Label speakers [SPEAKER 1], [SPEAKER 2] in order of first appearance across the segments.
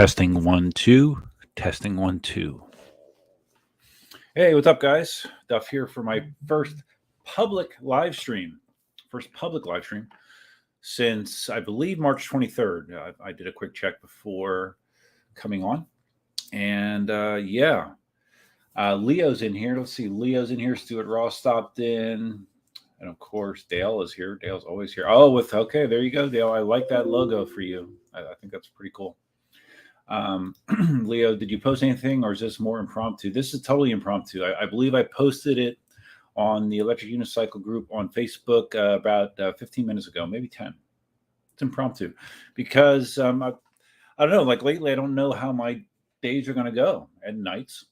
[SPEAKER 1] Testing 1 2. Testing 1 2. Hey, what's up, guys? Duff here for my first public live stream. Since I believe March 23rd. I did a quick check before coming on. And Leo's in here. Let's see. Leo's in here. Stuart Ross stopped in. And of course, Dale is here. Dale's always here. Oh, okay, there you go, Dale. I like that logo for you. I think that's pretty cool. Leo, did you post anything, or is this more impromptu? This is totally impromptu. I believe I posted it on the Electric Unicycle group on Facebook about 15 minutes ago, maybe 10. It's impromptu because I don't know. Like lately, I don't know how my days are going to go at nights.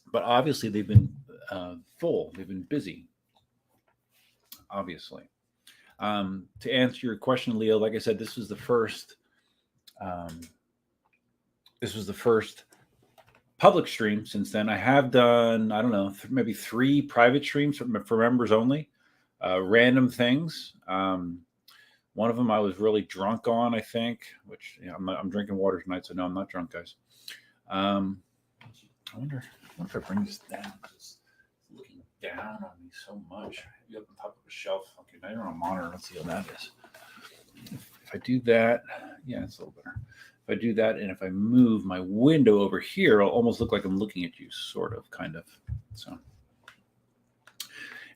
[SPEAKER 1] But obviously, they've been full. They've been busy. Obviously, to answer your question, Leo, like I said, this was the first. This was the first public stream. Since then, I have done, I don't know, maybe 3 private streams for members only, random things. One of them I was really drunk on, I think, which I'm drinking water tonight, so no, I'm not drunk, guys. I wonder if I bring this down. It's looking down on me so much. Maybe up on top of a shelf. Okay, now you're on a monitor. Let's see how that is. If I do that, yeah, it's a little better. If I do that, and if I move my window over here, it'll almost look like I'm looking at you, sort of, kind of. So,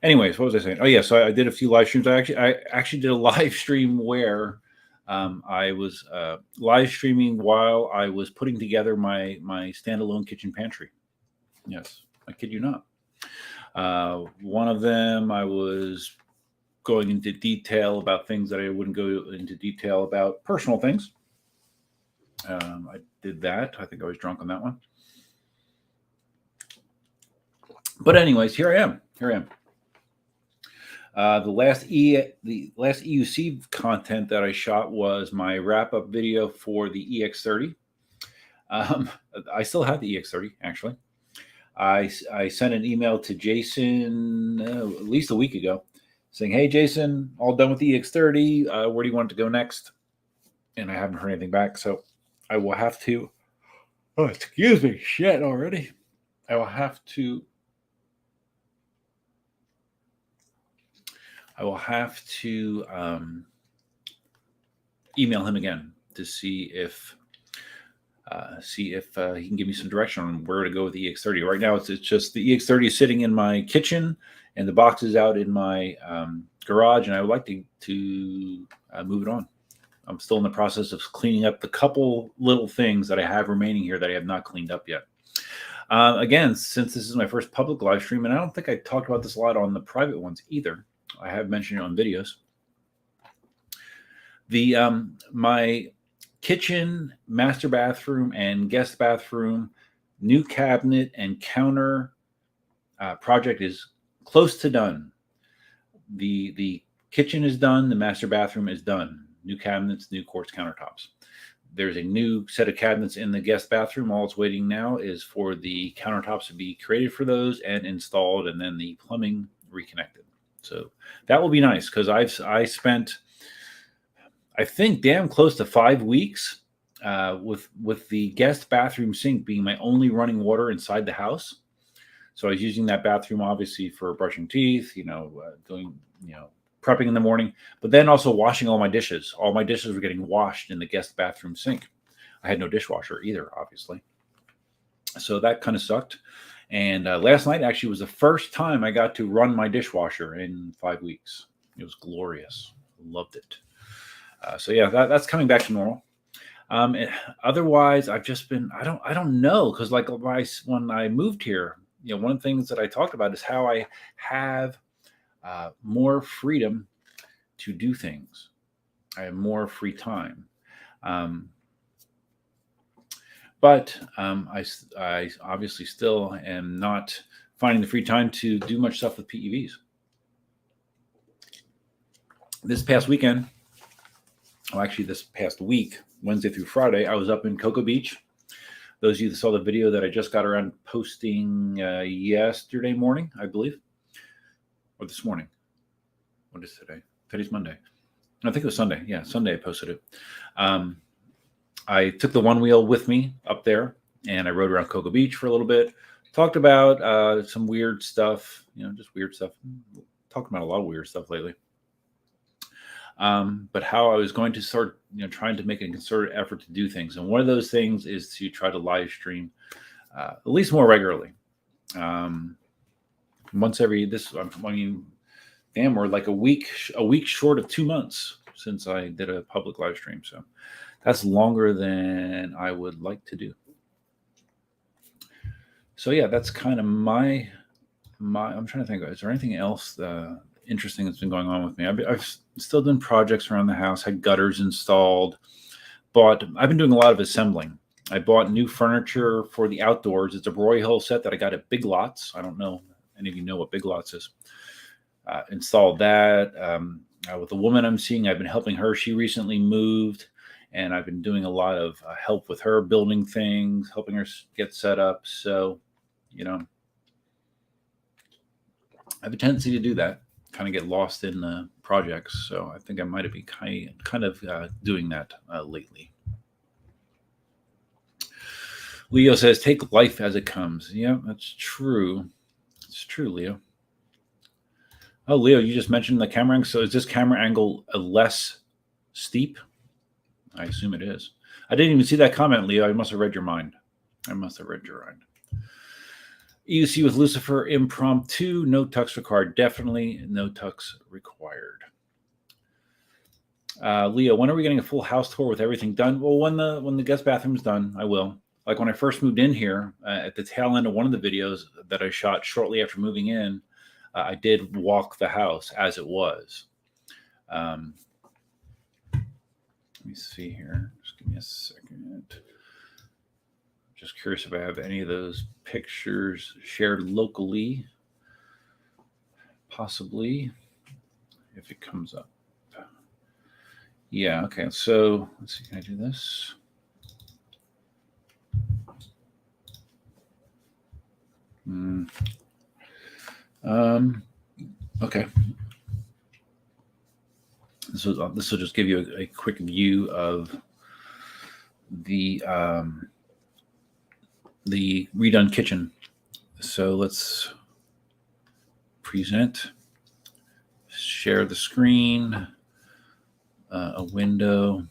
[SPEAKER 1] anyways, what was I saying? Oh yeah, so I did a few live streams. I actually did a live stream where I was live streaming while I was putting together my standalone kitchen pantry. Yes, I kid you not. One of them I was going into detail about things that I wouldn't go into detail about, personal things. I did that. I think I was drunk on that one. But anyways, here I am. The last EUC content that I shot was my wrap-up video for the EX30. I still have the EX30, actually. I sent an email to Jason at least a week ago saying, hey, Jason, all done with the EX30. Where do you want it to go next? And I haven't heard anything back, so I will have to, oh, excuse me, shit already. I will have to email him again to see if he can give me some direction on where to go with the EX30. Right now, it's just the EX30 is sitting in my kitchen and the box is out in my garage, and I would like to move it on. I'm still in the process of cleaning up the couple little things that I have remaining here that I have not cleaned up yet. Again, since this is my first public live stream, and I don't think I talked about this a lot on the private ones either. I have mentioned it on videos. My kitchen, master bathroom, and guest bathroom, new cabinet and counter project is close to done. The kitchen is done. The master bathroom is done. New cabinets, new quartz countertops. There's a new set of cabinets in the guest bathroom. All it's waiting now is for the countertops to be created for those and installed, and then the plumbing reconnected. So that will be nice, because I spent, I think, damn close to 5 weeks with the guest bathroom sink being my only running water inside the house. So I was using that bathroom obviously for brushing teeth, doing, prepping in the morning, but then also washing all my dishes. All my dishes were getting washed in the guest bathroom sink. I had no dishwasher either, obviously. So that kind of sucked. And last night actually was the first time I got to run my dishwasher in 5 weeks. It was glorious. Loved it. So yeah, that's coming back to normal. Otherwise, I've just been, I don't know. Cause like when I moved here, one of the things that I talked about is how I have more freedom to do things. I have more free time. But I obviously still am not finding the free time to do much stuff with PEVs. This past weekend, this past week, Wednesday through Friday, I was up in Cocoa Beach. Those of you that saw the video that I just got around posting yesterday morning, I believe, or this morning. What is today? Today's Monday. I think it was Sunday. Yeah, Sunday I posted it. I took the one wheel with me up there, and I rode around Cocoa Beach for a little bit. Talked about some weird stuff, just weird stuff. Talked about a lot of weird stuff lately. But how I was going to start, trying to make a concerted effort to do things. And one of those things is to try to live stream at least more regularly. Once every we're like a week short of 2 months since I did a public live stream. So that's longer than I would like to do. So yeah, that's kind of my. I'm trying to think. Is there anything else interesting that's been going on with me? I've still done projects around the house. Had gutters installed. I've been doing a lot of assembling. I bought new furniture for the outdoors. It's a Broyhill set that I got at Big Lots. I don't know if any of you know what Big Lots is. Installed that with the woman I'm seeing. I've been helping her. She recently moved, and I've been doing a lot of help with her building things, helping her get set up. So, I have a tendency to do that, kind of get lost in the projects. So I think I might be kind of doing that lately. Leo says, take life as it comes. Yeah, that's true. It's true, Leo. Oh, Leo, you just mentioned the camera angle. So is this camera angle less steep? I assume it is. I didn't even see that comment, Leo. I must have read your mind. EUC with Lucifer, impromptu, no tux required. Definitely no tux required. Leo, when are we getting a full house tour with everything done? Well, when the guest bathroom's done, I will. Like when I first moved in here, at the tail end of one of the videos that I shot shortly after moving in, I did walk the house as it was. Let me see here. Just give me a second. Just curious if I have any of those pictures shared locally. Possibly, if it comes up. Yeah, okay. So let's see, can I do this? Okay. This will just give you a quick view of the redone kitchen. So let's present, share the screen, a window,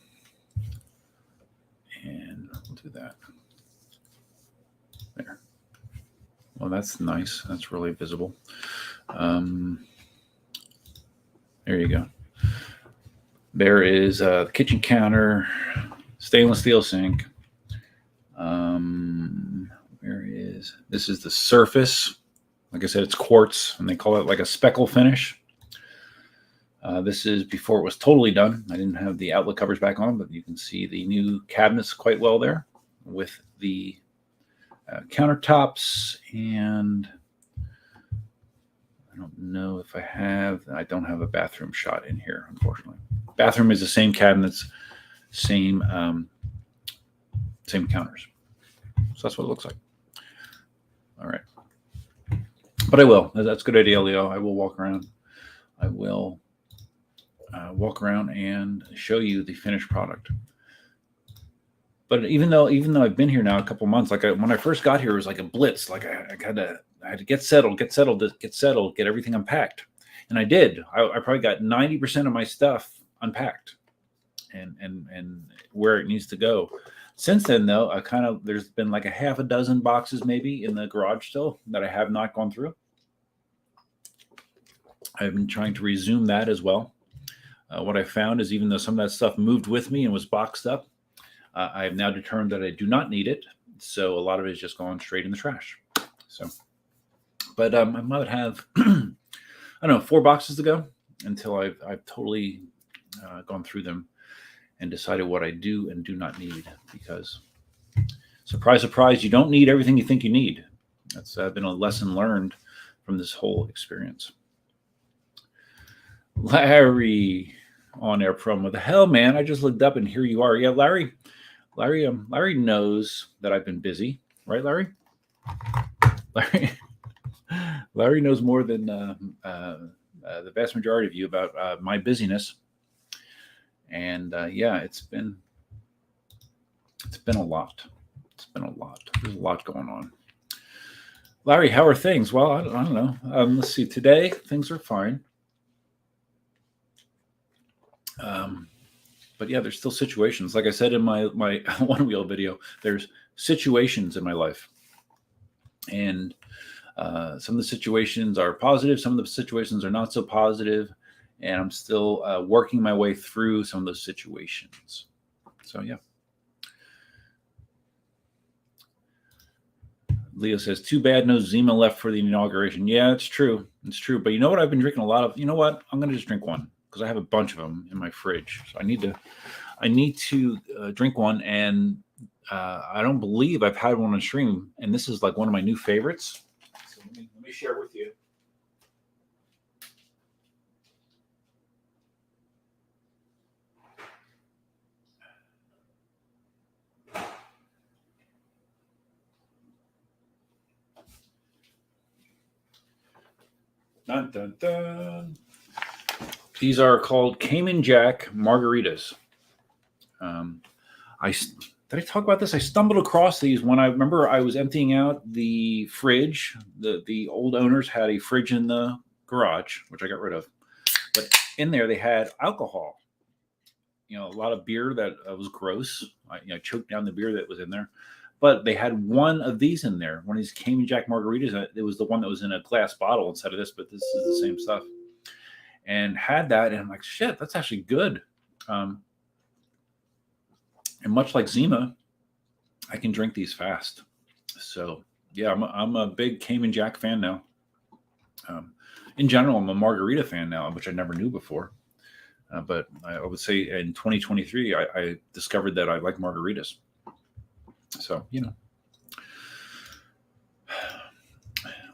[SPEAKER 1] and we'll do that. There. Well, that's nice. That's really visible. There you go. There is the kitchen counter, stainless steel sink. This is the surface. Like I said, it's quartz, and they call it like a speckle finish. This is before it was totally done. I didn't have the outlet covers back on, but you can see the new cabinets quite well there with the countertops. And I don't know if I don't have a bathroom shot in here, unfortunately. Bathroom is the same cabinets, same counters. So that's what it looks like. All right. But I will. That's a good idea, Leo. I will walk around. I will walk around and show you the finished product. But even though I've been here now a couple months, when I first got here, it was like a blitz. Like I had to get settled, get everything unpacked. And I did. I probably got 90% of my stuff unpacked and where it needs to go. Since then, though, there's been like a half a dozen boxes maybe in the garage still that I have not gone through. I've been trying to resume that as well. What I found is even though some of that stuff moved with me and was boxed up, I have now determined that I do not need it. So a lot of it is just gone straight in the trash. So, but I might have, I don't know, 4 boxes to go until I've totally gone through them and decided what I do and do not need, because surprise, surprise, you don't need everything you think you need. That's been a lesson learned from this whole experience. Larry on air from, what the hell, man? I just looked up and here you are. Yeah, Larry knows that I've been busy, right, Larry? Larry knows more than the vast majority of you about my busyness. And yeah, it's been It's been a lot. There's a lot going on. Larry, how are things? Well, I don't know. Let's see. Today, things are fine. But yeah, there's still situations. Like I said in my one wheel video, there's situations in my life. And some of the situations are positive. Some of the situations are not so positive. And I'm still working my way through some of those situations. So, yeah. Leo says, too bad no Zima left for the inauguration. Yeah, it's true. It's true. But you know what? I've been drinking a lot of, you know what? I'm going to just drink one because I have a bunch of them in my fridge. So I need to drink one. And I don't believe I've had one on stream. And this is like one of my new favorites. So let me share with you. Dun, dun, dun. These are called Cayman Jack margaritas. Did I talk about this? I stumbled across these when I remember I was emptying out the fridge. The old owners had a fridge in the garage, which I got rid of. But in there, they had alcohol. You know, a lot of beer that was gross. I choked down the beer that was in there. But they had one of these in there, one of these Cayman Jack margaritas. It was the one that was in a glass bottle instead of this, but this is the same stuff. And had that, and I'm like, shit, that's actually good. And much like Zima, I can drink these fast. So yeah, I'm a big Cayman Jack fan now. In general, I'm a margarita fan now, which I never knew before. But I would say in 2023, I discovered that I like margaritas. So, you know.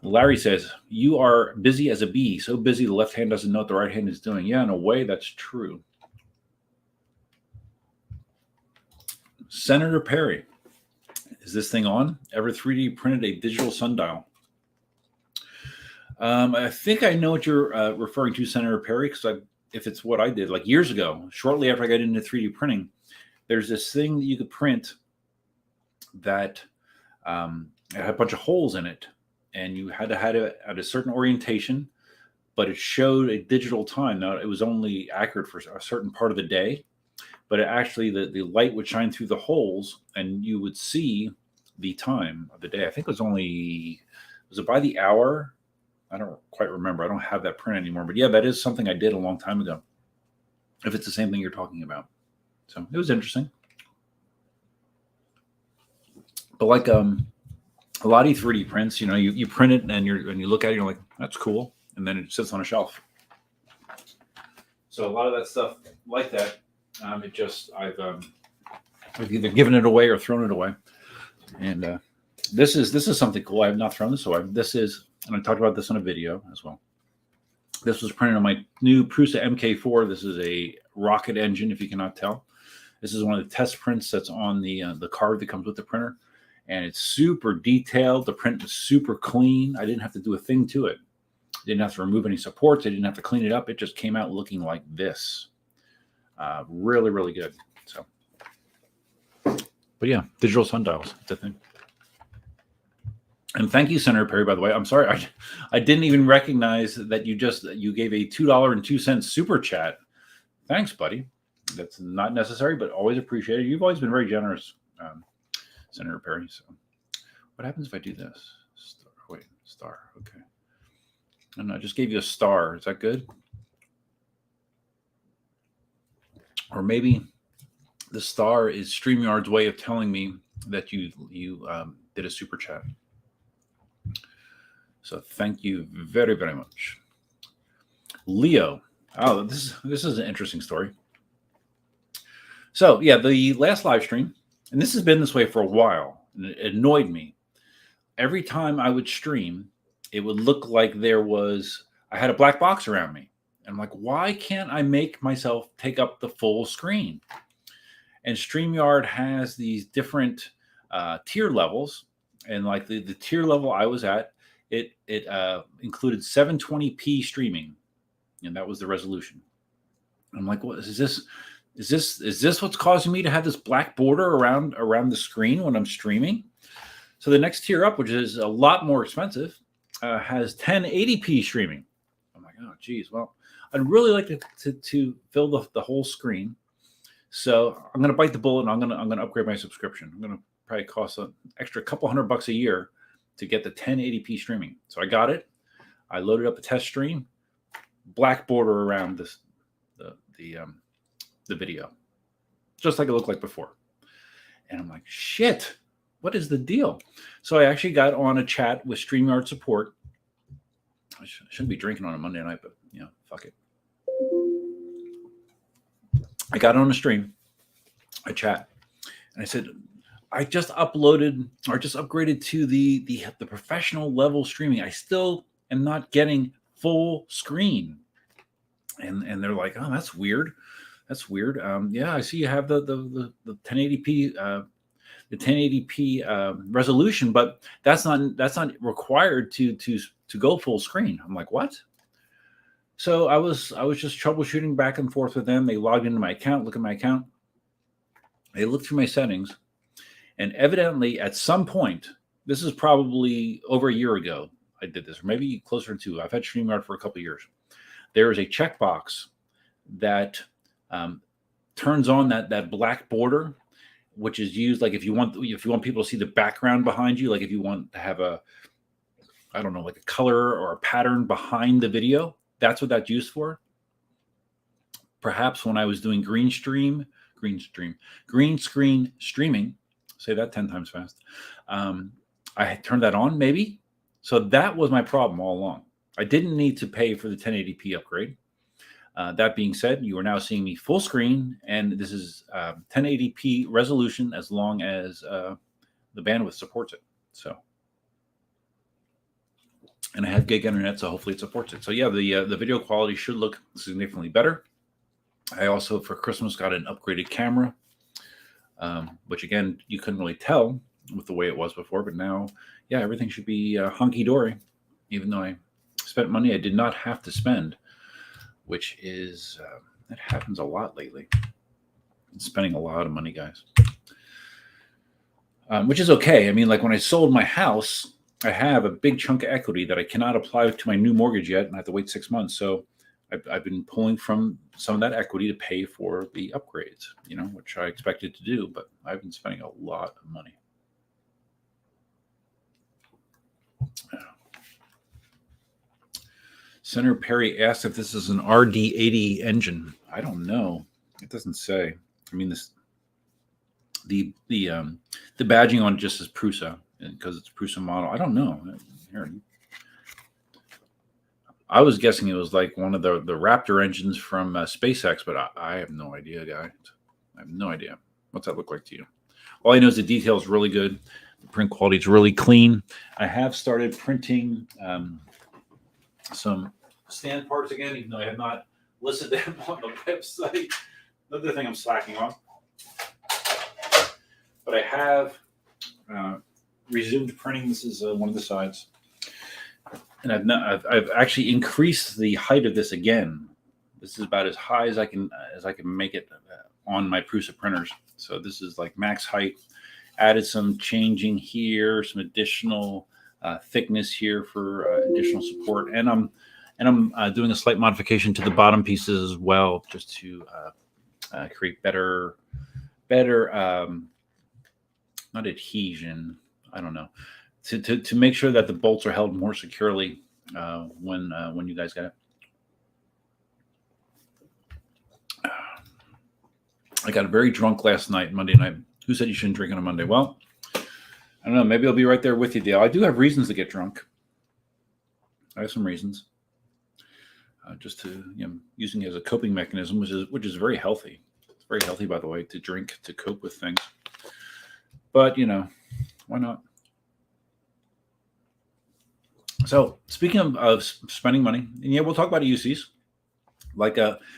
[SPEAKER 1] Larry says, you are busy as a bee. So busy, the left hand doesn't know what the right hand is doing. Yeah, in a way, that's true. Senator Perry. Is this thing on? Ever 3D printed a digital sundial? I think I know what you're referring to, Senator Perry, because if it's what I did, like years ago, shortly after I got into 3D printing, there's this thing that you could print that had a bunch of holes in it, and you had to have it at a certain orientation, but it showed a digital time. Now, it was only accurate for a certain part of the day, but it actually, the light would shine through the holes, and you would see the time of the day. I think was it by the hour? I don't quite remember. I don't have that print anymore. But yeah, that is something I did a long time ago, if it's the same thing you're talking about. So it was interesting. But like a lot of 3D prints, you know, you print it and you look at it, you're like, that's cool. And then it sits on a shelf. So a lot of that stuff like that, I've either given it away or thrown it away. And this is something cool. I have not thrown this away. This is, and I talked about this on a video as well. This was printed on my new Prusa MK4. This is a rocket engine, if you cannot tell. This is one of the test prints that's on the card that comes with the printer. And it's super detailed. The print is super clean. I didn't have to do a thing to it. Didn't have to remove any supports. I didn't have to clean it up. It just came out looking like this. Really, really good. So, but yeah, digital sundials. It's a thing. And thank you, Senator Perry, by the way. I'm sorry. I didn't even recognize that you gave a $2.02 super chat. Thanks, buddy. That's not necessary, but always appreciated. You've always been very generous, Senator Perry. So what happens if I do this? Star. Okay. And I just gave you a star. Is that good? Or maybe the star is StreamYard's way of telling me that you did a super chat. So thank you very, very much. Leo. Oh, this is an interesting story. So yeah, the last live stream, and this has been this way for a while, and it annoyed me. Every time I would stream, it would look like I had a black box around me. And I'm like, why can't I make myself take up the full screen? And StreamYard has these different tier levels. And like the tier level I was at, it included 720p streaming. And that was the resolution. I'm like, what is this? Is this what's causing me to have this black border around the screen when I'm streaming? So the next tier up, which is a lot more expensive, has 1080p streaming. I'm like, oh, geez. Well, I'd really like to fill the whole screen. So I'm going to bite the bullet, and I'm going to upgrade my subscription. I'm going to probably cost an extra couple $100 a year to get the 1080p streaming. So I got it. I loaded up a test stream, black border around the video, just like it looked like before. And I'm like, shit, what is the deal? So I actually got on a chat with StreamYard support. I shouldn't be drinking on a Monday night, but fuck it. I got on a stream, a chat, and I said, I just uploaded or just upgraded to the professional level streaming. I still am not getting full screen. And they're like, oh, that's weird. That's weird. Yeah, I see you have the 1080p the 1080p resolution, but that's not required to go full screen. I'm like, what? So I was just troubleshooting back and forth with them. They logged into my account, look at my account. They looked through my settings, and evidently at some point, this is probably over a year ago, I did this, or maybe closer to 2. I've had StreamYard for a couple of years. There is a checkbox that turns on that black border, which is used like if you want people to see the background behind you, like if you want to have like a color or a pattern behind the video. That's what that's used for. Perhaps when I was doing green screen streaming, say that 10 times fast, I had turned that on maybe. So that was my problem all along. I didn't need to pay for the 1080p upgrade. That being said, you are now seeing me full screen, and this is 1080p resolution as long as the bandwidth supports it. So, and I have gig internet, so hopefully it supports it. So yeah, the video quality should look significantly better. I also, for Christmas, got an upgraded camera, which again, you couldn't really tell with the way it was before, but now, yeah, everything should be hunky-dory. Even though I spent money I did not have to spend, which is, that happens a lot lately. I'm spending a lot of money, guys. Which is okay. I mean, like when I sold my house, I have a big chunk of equity that I cannot apply to my new mortgage yet, and I have to wait 6 months. So I've been pulling from some of that equity to pay for the upgrades, which I expected to do, but I've been spending a lot of money. Senator Perry asked if this is an RD80 engine. I don't know. It doesn't say. I mean, the badging on it just says Prusa because it's Prusa model. I don't know. Here, I was guessing it was like one of the Raptor engines from SpaceX, but I have no idea, guys. I have no idea. What's that look like to you? All I know is the detail is really good. The print quality is really clean. I have started printing some stand parts again, even though I have not listed them on the website. Another thing I'm slacking on. But I have resumed printing. This is one of the sides. And I've actually increased the height of this again. This is about as high as I can make it on my Prusa printers. So this is like max height. Added some changing here, some additional thickness here for additional support, and I'm doing a slight modification to the bottom pieces as well, just to create better not adhesion. I don't know, to make sure that the bolts are held more securely when you guys get it. I got very drunk last night, Monday night. Who said you shouldn't drink on a Monday? Well, I don't know. Maybe I'll be right there with you, Dale. I do have reasons to get drunk. I have some reasons. Just to using it as a coping mechanism, which is very healthy. It's very healthy, by the way, to drink to cope with things. But why not? So speaking of spending money, and we'll talk about EUCs. Like,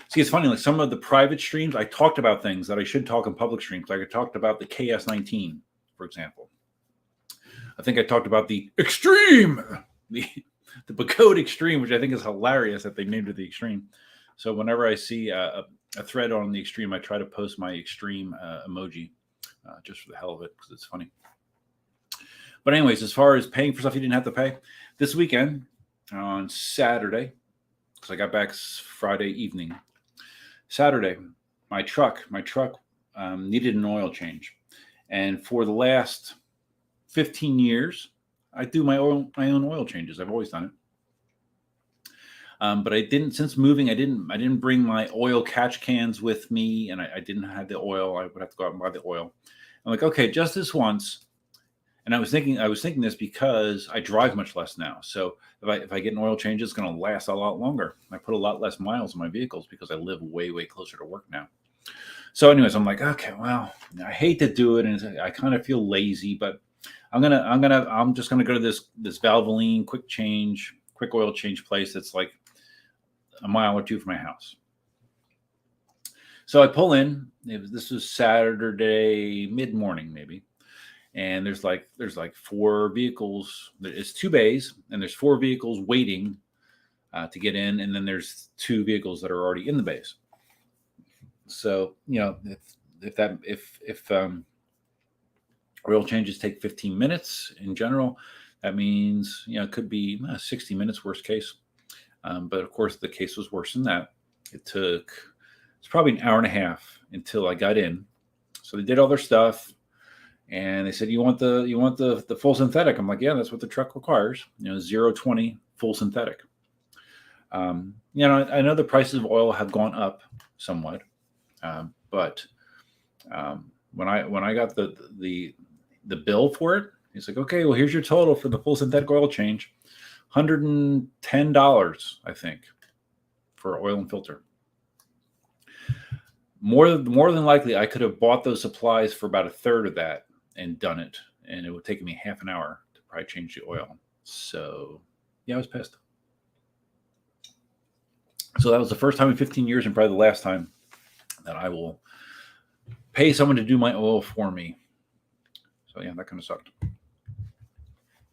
[SPEAKER 1] see, it's funny. Like some of the private streams, I talked about things that I should talk in public streams. Like I talked about the KS19, for example. I think I talked about the Extreme, the Bacode Extreme, which I think is hilarious that they named it the Extreme. So whenever I see a a thread on the Extreme. I try to post my Extreme emoji just for the hell of it because it's funny. But anyways, as far as paying for stuff you didn't have to pay, this weekend on Saturday, because I got back Friday evening. Saturday, my truck needed an oil change, and for the last 15 years, I do my own oil changes. I've always done it. But I didn't, since moving, I didn't bring my oil catch cans with me, and I didn't have the oil. I would have to go out and buy the oil. I'm like, okay, just this once. And I was thinking this because I drive much less now. So if I get an oil change, it's going to last a lot longer. I put a lot less miles on my vehicles because I live way, way closer to work now. So anyways, I'm like, okay, well, I hate to do it, and I kind of feel lazy, but I'm just gonna go to this Valvoline quick oil change place that's like a mile or two from my house. So I pull in. This was Saturday mid-morning maybe, and there's like 4 vehicles. It's 2 bays, and there's 4 vehicles waiting to get in, and then there's 2 vehicles that are already in the bays. So if oil changes take 15 minutes in general, that means it could be 60 minutes worst case. But of course, the case was worse than that. It's probably an hour and a half until I got in. So they did all their stuff, and they said, "You want the full synthetic?" I'm like, "Yeah, that's what the truck requires. 0-20 full synthetic." I know the prices of oil have gone up somewhat, but when I got the bill for it, he's like, "Okay, well, here's your total for the full synthetic oil change, $110, I think, for oil and filter." More than likely, I could have bought those supplies for about a third of that and done it, and it would take me half an hour to probably change the oil. So, yeah, I was pissed. So that was the first time in 15 years, and probably the last time that I will pay someone to do my oil for me. So yeah, that kind of sucked.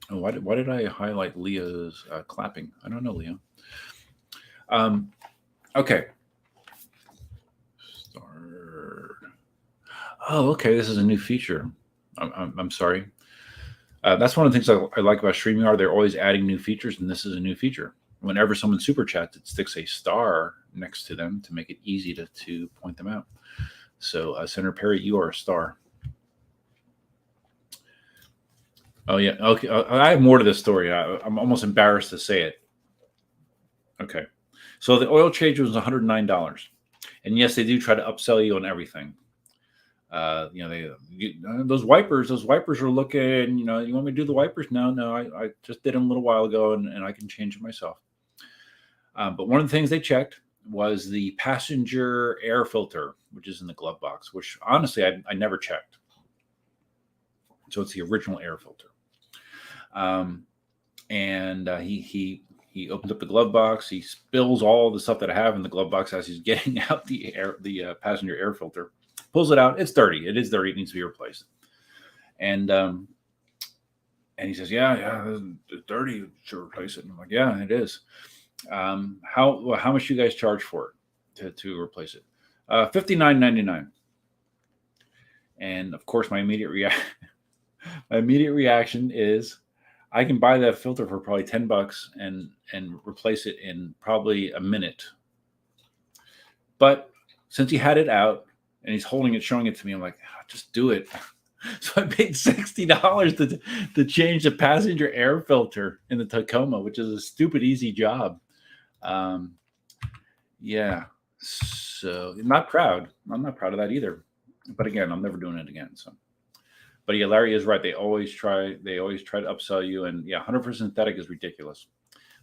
[SPEAKER 1] Oh, why did I highlight Leah's clapping? I don't know, Leah. Okay. Start. Oh, okay. This is a new feature. I'm sorry. That's one of the things I like about StreamYard. They're always adding new features, and this is a new feature. Whenever someone super chats, it sticks a star next to them to make it easy to point them out. So, Senator Perry, you are a star. Oh, yeah. Okay. I have more to this story. I'm almost embarrassed to say it. Okay. So the oil change was $109. And yes, they do try to upsell you on everything. Those wipers are looking, you want me to do the wipers? No, I just did them a little while ago, and I can change it myself. But one of the things they checked was the passenger air filter, which is in the glove box, which honestly I never checked. So it's the original air filter. He opens up the glove box. He spills all the stuff that I have in the glove box as he's getting out the passenger air filter. Pulls it out. It's dirty. It is dirty. It needs to be replaced. And he says, "Yeah, it's dirty. You should replace it." And I'm like, "Yeah, it is." How much do you guys charge for it to replace it? $59.99. And of course, my immediate reaction is, I can buy that filter for probably $10 and replace it in probably a minute. But since he had it out and he's holding it, showing it to me, I'm like, just do it. So I paid $60 to change the passenger air filter in the Tacoma, which is a stupid easy job. Yeah. So I'm not proud of that either. But again, I'm never doing it again. So. But yeah, Larry is right. They always try to upsell you, and yeah, 100% synthetic is ridiculous.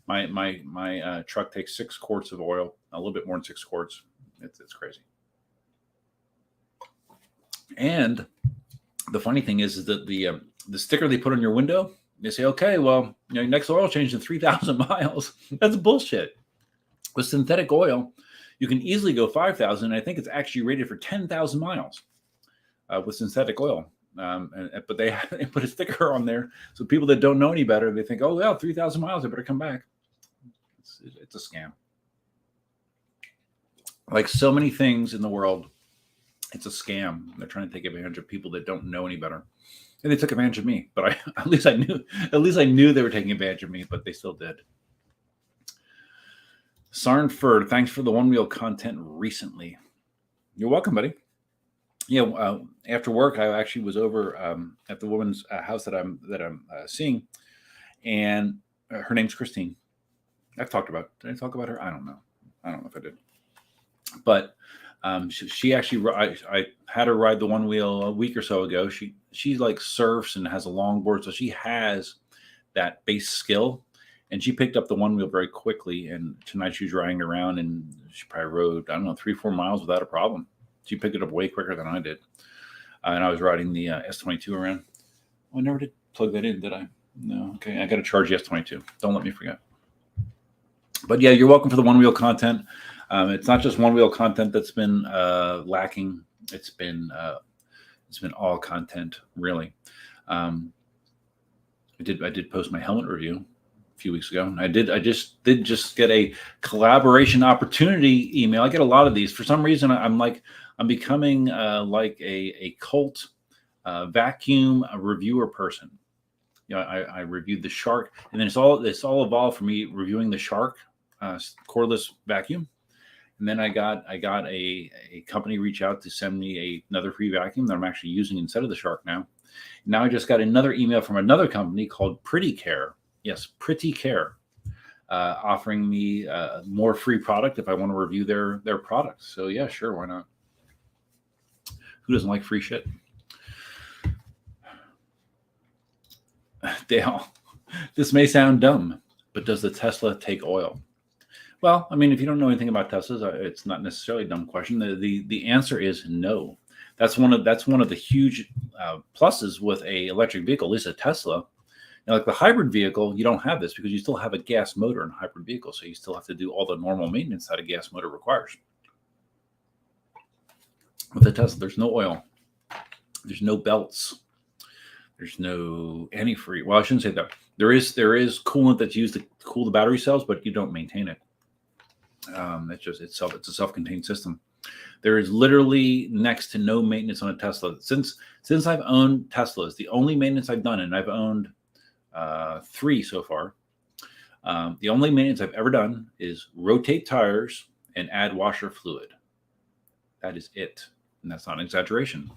[SPEAKER 1] My truck takes 6 quarts of oil, a little bit more than 6 quarts. It's crazy. And the funny thing is that the sticker they put on your window, they say, "Okay, well, your next oil change in 3,000 miles." That's bullshit. With synthetic oil, you can easily go 5,000. I think it's actually rated for 10,000 miles with synthetic oil. But they put a sticker on there, so people that don't know any better, they think, "Oh, well, 3,000 miles, I better come back." It's a scam. Like so many things in the world, it's a scam. They're trying to take advantage of people that don't know any better. And they took advantage of me, but at least I knew they were taking advantage of me, but they still did. Sarnford, thanks for the one wheel content recently. You're welcome, buddy. Yeah, after work, I actually was over at the woman's house that I'm seeing, and her name's Christine. Did I talk about her? I don't know if I did. But she actually, I had her ride the one wheel a week or so ago. She like surfs and has a longboard, so she has that base skill, and she picked up the one wheel very quickly. And tonight she was riding around, and she probably rode, I don't know, 3-4 miles without a problem. She picked it up way quicker than I did. And I was riding the S22 around. Oh, I never did plug that in, did I? No. Okay, I got to charge the S22. Don't let me forget. But yeah, you're welcome for the one wheel content. It's not just one wheel content that's been lacking. It's been all content, really. I did post my helmet review a few weeks ago. I just get a collaboration opportunity email. I get a lot of these. For some reason, I'm becoming like a cult vacuum reviewer person. You know, I reviewed the Shark, and then it's all evolved from me reviewing the Shark cordless vacuum. And then I got a company reach out to send me another free vacuum that I'm actually using instead of the Shark now. Now I just got another email from another company called Pretty Care. Yes, Pretty Care, offering me more free product if I want to review their products. So yeah, sure, why not? Who doesn't like free shit? Dale, this may sound dumb, but does the Tesla take oil? Well, I mean, if you don't know anything about Teslas, it's not necessarily a dumb question. The answer is no. That's one of the huge pluses with a electric vehicle, at least a Tesla. Now, like the hybrid vehicle, you don't have this because you still have a gas motor in a hybrid vehicle, so you still have to do all the normal maintenance that a gas motor requires. With the Tesla, there's no oil, there's no belts, there's no antifreeze. Well, I shouldn't say that. There is coolant that's used to cool the battery cells, but you don't maintain it. It's a self-contained system. There is literally next to no maintenance on a Tesla. Since I've owned Teslas, the only maintenance I've done, and I've owned 3 so far, the only maintenance I've ever done is rotate tires and add washer fluid. That is it, and that's not an exaggeration.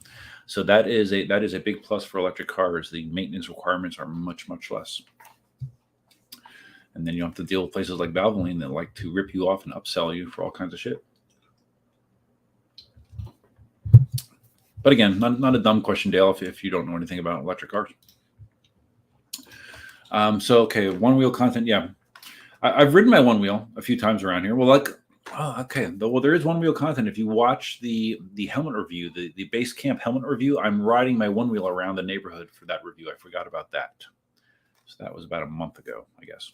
[SPEAKER 1] So that is a big plus for electric cars. The maintenance requirements are much less. And then you don't have to deal with places like Valvoline that like to rip you off and upsell you for all kinds of shit. But again, not a dumb question, Dale, if you don't know anything about electric cars. So, okay, one wheel content. Yeah, I've ridden my one wheel a few times around here. Well, okay. Well, there is one wheel content. If you watch the helmet review, the base camp helmet review, I'm riding my one wheel around the neighborhood for that review. I forgot about that. So that was about a month ago, I guess.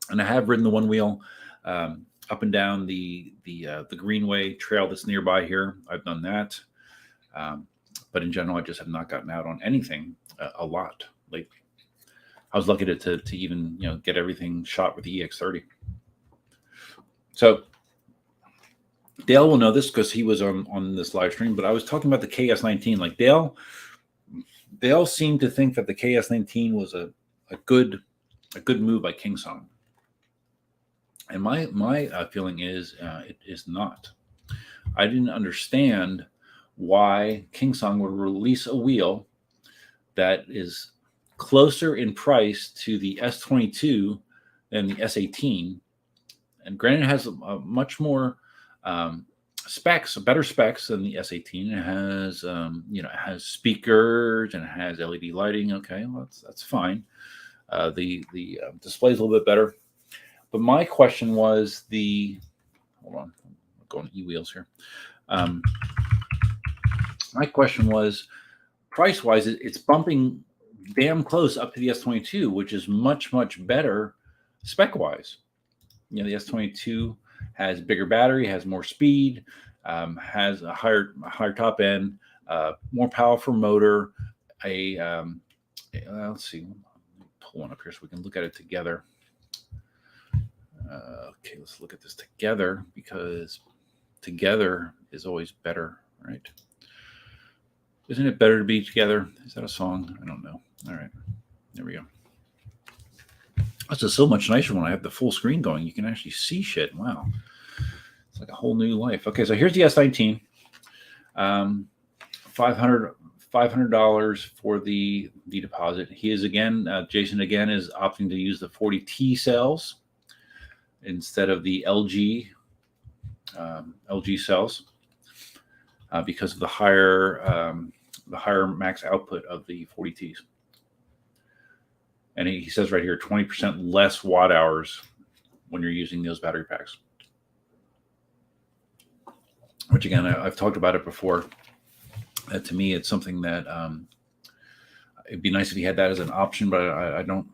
[SPEAKER 1] And I have ridden the one wheel up and down the Greenway trail that's nearby here. I've done that. But in general, I just have not gotten out on anything a lot lately. I was lucky to even get everything shot with the EX30. So Dale will know this because he was on this live stream. But I was talking about the KS19. Like Dale seemed to think that the KS19 was a good move by KingSong. And my feeling is it is not. I didn't understand why KingSong would release a wheel that is closer in price to the S22 than the S18. And granted, it has a much more better specs than the S18. It has it has speakers and it has LED lighting. Okay, well, that's fine. The display is a little bit better. But my question was hold on, I'm going e-wheels here. My question was, price-wise, it's bumping damn close up to the S22, which is much better spec-wise. The S22 has bigger battery, has more speed, has a higher top end, more powerful motor. Let's see, pull one up here so we can look at it together. Okay, let's look at this together because together is always better, right? Isn't it better to be together? Is that a song? I don't know. All right, there we go. This is so much nicer when I have the full screen going. You can actually see shit. Wow. It's like a whole new life. Okay, so here's the S19. $500 for the deposit. He is again, Jason again is opting to use the 40T cells instead of the LG cells because of the higher max output of the 40Ts. And he says right here, 20% less watt hours when you're using those battery packs. Which again, I've talked about it before. To me, it's something that it'd be nice if he had that as an option, but I don't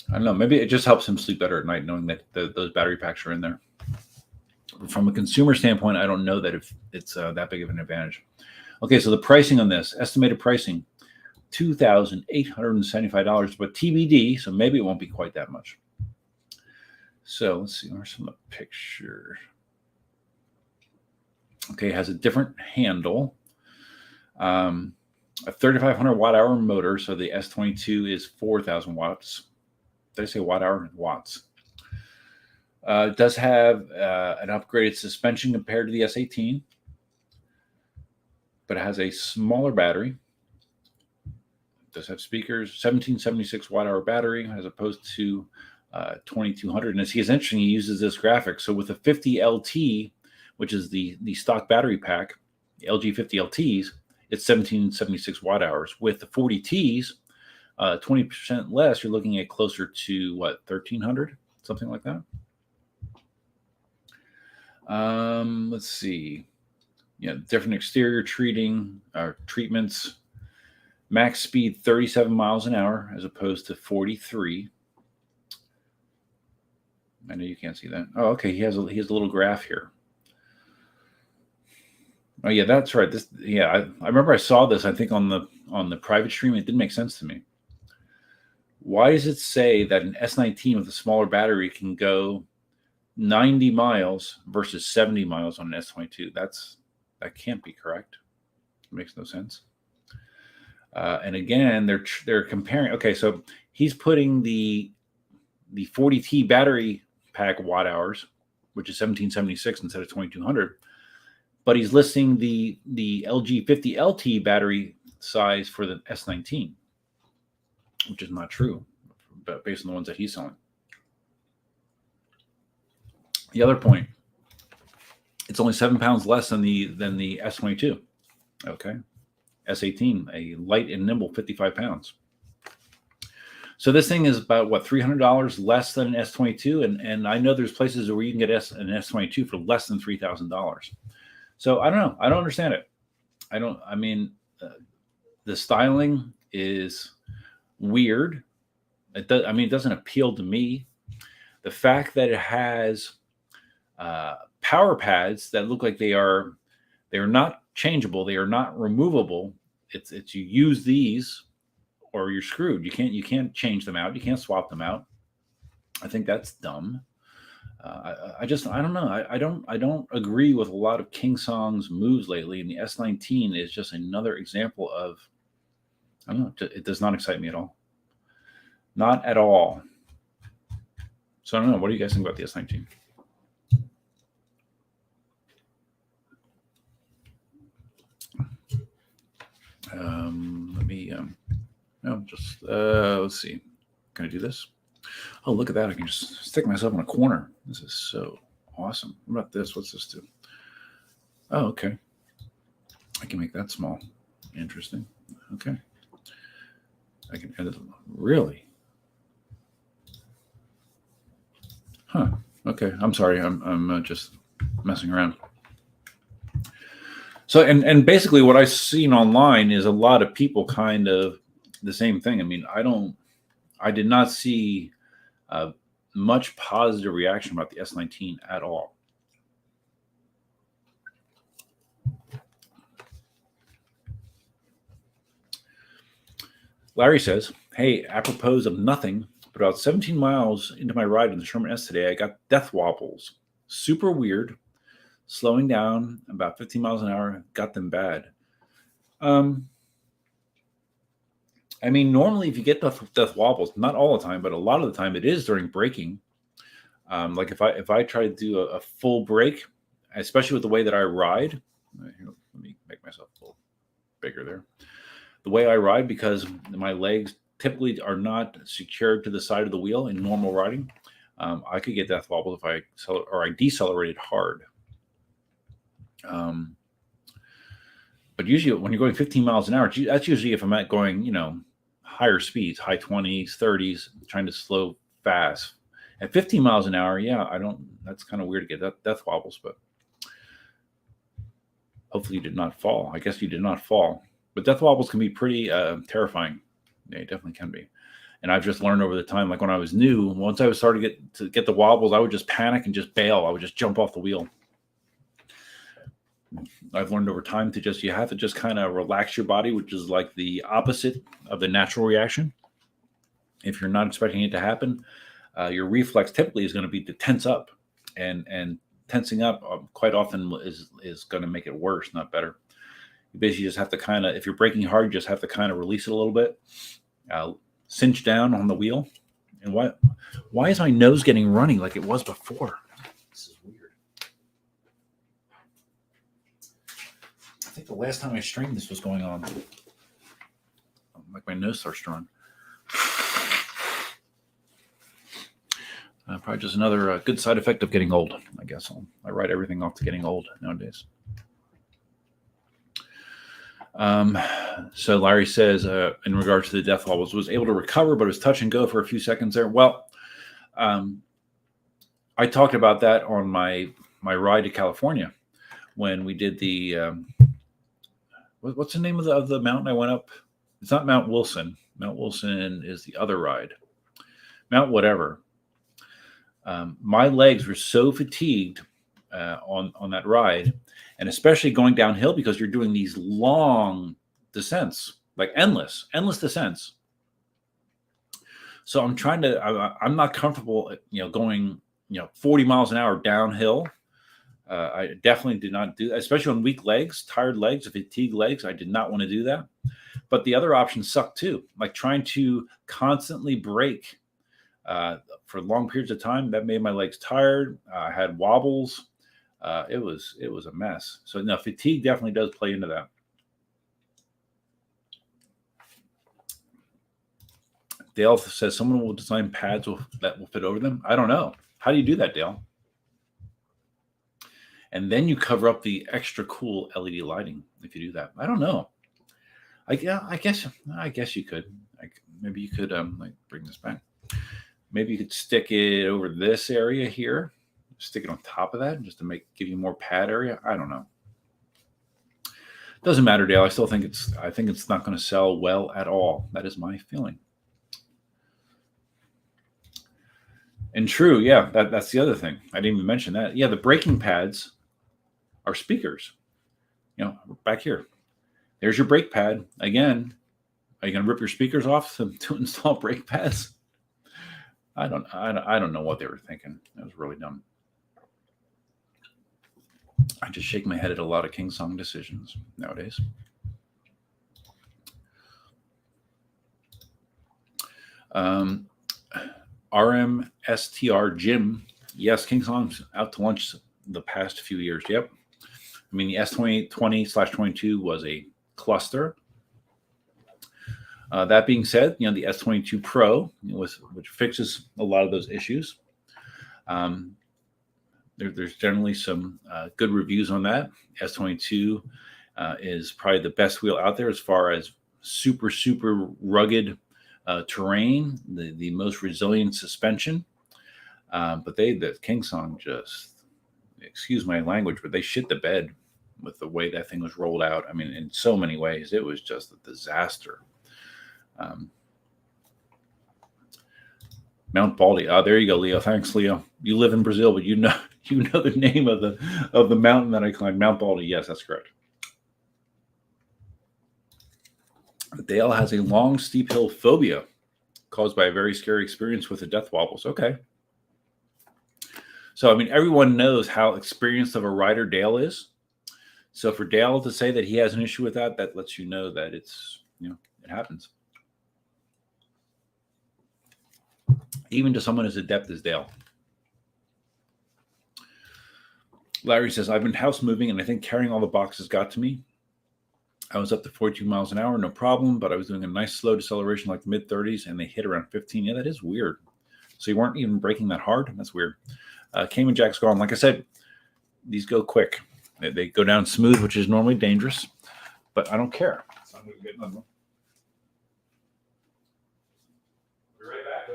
[SPEAKER 1] know. Maybe it just helps him sleep better at night knowing that those battery packs are in there. From a consumer standpoint, I don't know that if it's that big of an advantage. Okay, so the pricing on this, estimated pricing, $2,875, but TBD, so maybe it won't be quite that much. So let's see, where's some of the pictures? Okay, it has a different handle. A 3,500 watt hour motor, so the S22 is 4,000 watts. Did I say watt hour? Watts. It does have an upgraded suspension compared to the S18, but it has a smaller battery. It does have speakers, 1776 watt hour battery as opposed to 2200. And it's interesting, he uses this graphic. So with the 50 LT, which is the stock battery pack, the LG 50 LTs, it's 1776 watt hours. With the 40Ts, 20% less, you're looking at closer to what, 1300, something like that. Let's see. Yeah, different exterior treatments. Max speed 37 miles an hour as opposed to 43. I know you can't see that. Oh, okay. He has a little graph here. Oh yeah, that's right. I remember I saw this, I think on the private stream. It didn't make sense to me. Why does it say that an S19 with a smaller battery can go 90 miles versus 70 miles on an S22? That can't be correct. It makes no sense. And again, they're comparing. Okay, so he's putting the 40T battery pack watt hours, which is 1776 instead of 2200. But he's listing the LG 50 LT battery size for the S19, which is not true, but based on the ones that he's selling. The other point, it's only 7 pounds less than the S22. Okay, S18, a light and nimble 55 pounds. So this thing is about what, $300 less than an S22, and I know there's places where you can get an S22 for less than $3,000. So I don't know. I don't understand it. The styling is weird. It doesn't appeal to me. The fact that it has power pads that look like they're not changeable, they are not removable. It's you use these or you're screwed. You can't change them out. You can't swap them out. I think that's dumb. I don't know. I don't agree with a lot of KingSong's moves lately, and the S19 is just another example of, I don't know. It does not excite me at all. Not at all. So I don't know. What do you guys think about the S19? Let's see. Can I do this? Oh, look at that. I can just stick myself in a corner. This is so awesome. What about this? What's this do? Oh, okay. I can make that small. Interesting. Okay. I can edit. Really? Huh. Okay. I'm sorry. I'm just messing around. So, and basically what I've seen online is a lot of people kind of the same thing. I mean, I did not see much positive reaction about the S19 at all. Larry says, hey, apropos of nothing, but about 17 miles into my ride in the Sherman S today, I got death wobbles. Super weird. slowing down about 15 miles an hour got them bad. I mean, normally if you get death wobbles, not all the time, but a lot of the time it is during braking. Like if I try to do a full brake, especially with the way that I ride, let me make myself a little bigger there. The way I ride, because my legs typically are not secured to the side of the wheel in normal riding, I could get death wobbles if I decelerated hard. But usually when you're going 15 miles an hour, that's usually if I'm at going, higher speeds, high 20s, 30s, trying to slow fast. At 15 miles an hour, that's kind of weird to get death wobbles, but hopefully you did not fall. I guess you did not fall. But death wobbles can be pretty terrifying. They definitely can be. And I've just learned over the time, like when I was new, once I was starting to get the wobbles, I would just panic and just bail. I would just jump off the wheel. I've learned over time you have to just kind of relax your body, which is like the opposite of the natural reaction. If you're not expecting it to happen, your reflex typically is going to be to tense up, and tensing up quite often is going to make it worse, not better. You basically just have to kind of, if you're braking hard, you just have to kind of release it a little bit, cinch down on the wheel. And why is my nose getting runny like it was before? This is weird. I think the last time I streamed this was going on. Like my nose starts to run. Probably just another good side effect of getting old, I guess. I write everything off to getting old nowadays. So Larry says, in regards to the death wobbles, was able to recover, but it was touch and go for a few seconds there. Well, I talked about that on my ride to California when we did the what's the name of the mountain I went up? It's not Mount Wilson. Mount Wilson is the other ride. Mount whatever. My legs were so fatigued on that ride, and especially going downhill, because you're doing these long descents, like endless descents. So I'm not comfortable, going, 40 miles an hour downhill. I definitely did not do that, especially on weak legs, tired legs, fatigued legs. I did not want to do that. But the other options suck too, like trying to constantly brake for long periods of time. That made my legs tired. I had wobbles. It was a mess. So no, fatigue definitely does play into that. Dale says someone will design pads that will fit over them. I don't know. How do you do that, Dale? And then you cover up the extra cool LED lighting if you do that. I don't know. I guess you could. Maybe you could bring this back. Maybe you could stick it over this area here. Stick it on top of that just to give you more pad area. I don't know. Doesn't matter, Dale. I still think it's not going to sell well at all. That is my feeling. And true, yeah, that's the other thing. I didn't even mention that. Yeah, the braking pads are speakers. Back here. There's your brake pad. Again, are you going to rip your speakers off to install brake pads? I don't know what they were thinking. That was really dumb. I just shake my head at a lot of KingSong decisions nowadays. RMSTR Jim. Yes, KingSong's out to lunch the past few years. Yep. I mean, the S2020/22 was a cluster. That being said, the S22 Pro, which fixes a lot of those issues. There's generally some good reviews on that. S22 is probably the best wheel out there as far as super, super rugged terrain, the most resilient suspension. But the KingSong just, excuse my language, but they shit the bed with the way that thing was rolled out. I mean, in so many ways, it was just a disaster. Mount Baldy. There you go, Leo. Thanks, Leo. You live in Brazil, but you know the name of the mountain that I climbed. Mount Baldy. Yes, that's correct. Dale has a long, steep hill phobia caused by a very scary experience with the death wobbles. Okay. So, I mean, everyone knows how experienced of a rider Dale is. So for Dale to say that he has an issue with that, that lets you know that it's, it happens. Even to someone as adept as Dale. Larry says, I've been house moving and I think carrying all the boxes got to me. I was up to 42 miles an hour, no problem, but I was doing a nice slow deceleration like mid 30s and they hit around 15. Yeah, that is weird. So you weren't even braking that hard? That's weird. Cayman Jack's gone. Like I said, these go quick. They go down smooth, which is normally dangerous, but I don't care. So I'm going to get another one. Be right back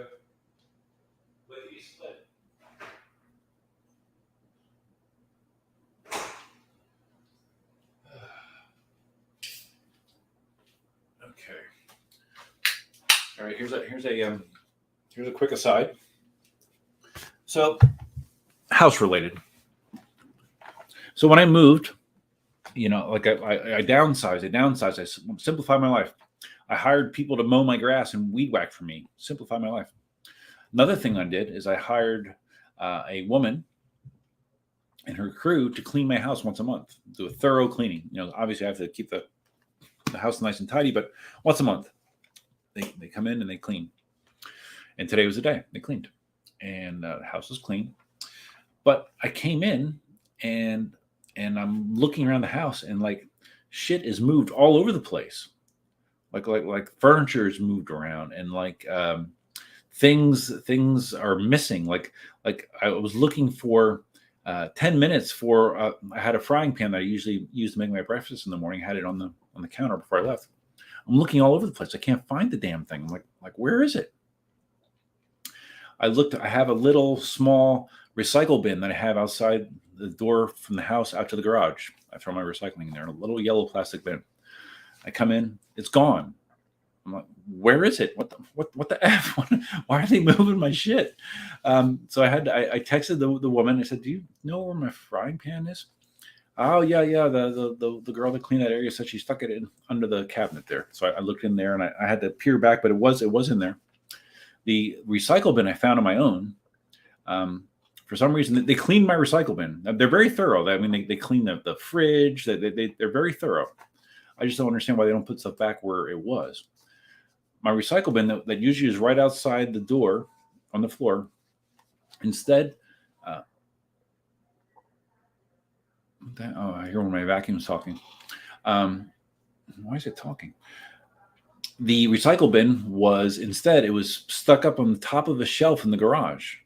[SPEAKER 1] with these split. Okay. All right. Here's a quick aside. So, house related. So when I moved, like I downsized. I simplified my life. I hired people to mow my grass and weed whack for me. Simplify my life. Another thing I did is I hired a woman and her crew to clean my house once a month, do a thorough cleaning. Obviously I have to keep the house nice and tidy, but once a month they come in and they clean. And today was the day they cleaned, and the house was clean. But I came in and I'm looking around the house and like shit is moved all over the place. Like furniture is moved around and like things are missing. Like I was looking for 10 minutes for I had a frying pan that I usually use to make my breakfast in the morning. I had it on the counter before I left. I'm looking all over the place. I can't find the damn thing. I'm like where is it? I have a little small recycle bin that I have outside the door from the house out to the garage. I throw my recycling in there, a little yellow plastic bin. I come in, it's gone. I'm like, where is it? What the F? Why are they moving my shit? So I texted the woman. I said, do you know where my frying pan is? Oh yeah. The girl that cleaned that area said she stuck it in under the cabinet there. So I looked in there and I had to peer back, but it was in there. The recycle bin I found on my own. For some reason, they cleaned my recycle bin. They're very thorough. I mean, they clean the fridge. They're very thorough. I just don't understand why they don't put stuff back where it was. My recycle bin that usually is right outside the door on the floor. Instead, I hear when my vacuum's talking. Why is it talking? The recycle bin it was stuck up on the top of a shelf in the garage.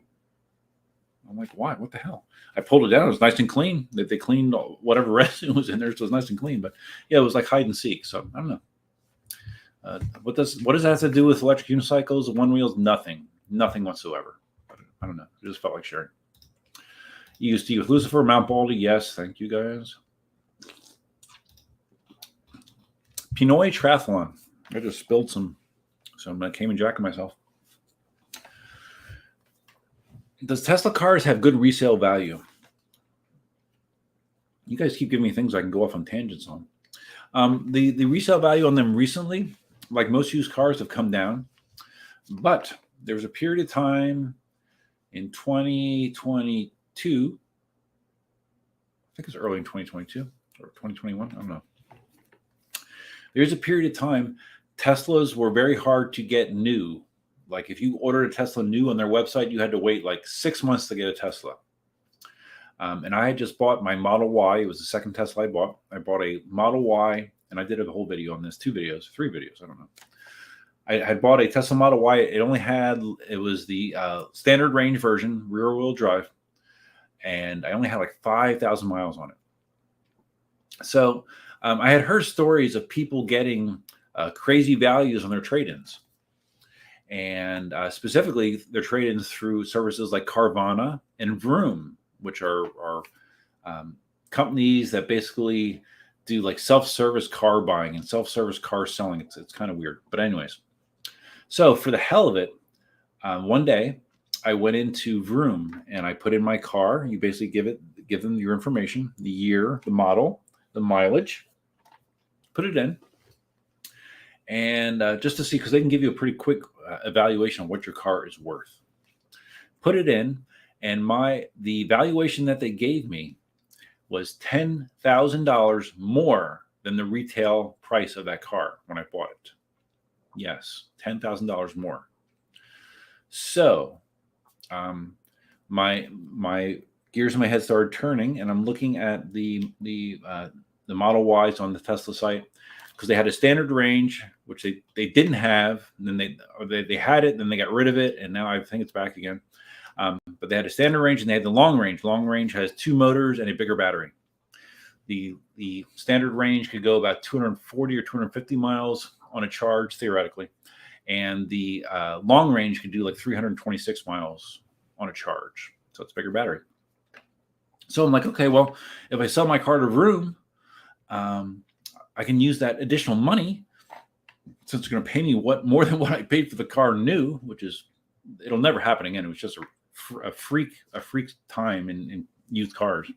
[SPEAKER 1] I'm like, why? What the hell? I pulled it down. It was nice and clean. They cleaned whatever residue was in there, so it was nice and clean. But yeah, it was like hide and seek. So I don't know. What does that have to do with electric unicycles and one wheels? Nothing whatsoever. I don't know. It just felt like sharing. You used to use Lucifer, Mount Baldy. Yes, thank you guys. Pinoy Triathlon. I just spilled some Cayman Jack myself. Does Tesla cars have good resale value? You guys keep giving me things I can go off on tangents on. The resale value on them recently, like most used cars, have come down. But there was a period of time in 2022, I think it's early in 2022 or 2021, I don't know. There's a period of time Teslas were very hard to get new. Like if you ordered a Tesla new on their website, you had to wait like 6 months to get a Tesla. And I had just bought my Model Y. It was the second Tesla I bought. I bought a Model Y, and I did a whole video on this, 3 videos, I don't know. I had bought a Tesla Model Y. It was the standard range version, rear wheel drive. And I only had like 5,000 miles on it. So I had heard stories of people getting crazy values on their trade-ins. And specifically their trade-ins through services like Carvana and Vroom, which are companies that basically do like self-service car buying and self-service car selling. It's kind of weird. But anyways, so for the hell of it, one day I went into Vroom and I put in my car. You basically give them your information, the year, the model, the mileage, put it in. And just to see, because they can give you a pretty quick evaluation of what your car is worth. Put it in, and the valuation that they gave me was $10,000 more than the retail price of that car when I bought it. Yes, $10,000 more. So my gears in my head started turning, and I'm looking at the Model Ys on the Tesla site, because they had a standard range, which they didn't have, and then they had it, and then they got rid of it, and now I think it's back again. But they had a standard range, and they had the long range. Long range has 2 motors and a bigger battery. The standard range could go about 240 or 250 miles on a charge, theoretically. And the long range could do like 326 miles on a charge. So it's a bigger battery. So I'm like, okay, well, if I sell my car to Vroom, I can use that additional money, since it's going to pay me more than what I paid for the car new, which is, it'll never happen again. It was just a freak time in used cars.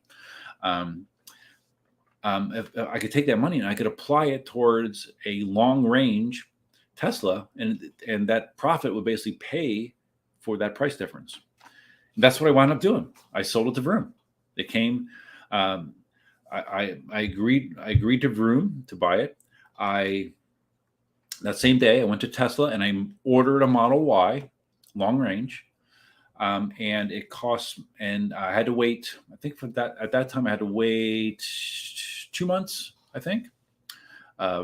[SPEAKER 1] If I could take that money and I could apply it towards a long range Tesla, and that profit would basically pay for that price difference. And that's what I wound up doing. I sold it to Vroom. It came. I agreed to Vroom to buy it. That same day I went to Tesla and I ordered a Model Y long range. And it cost, and I had to wait, I think for that, at that time I had to wait 2 months, I think.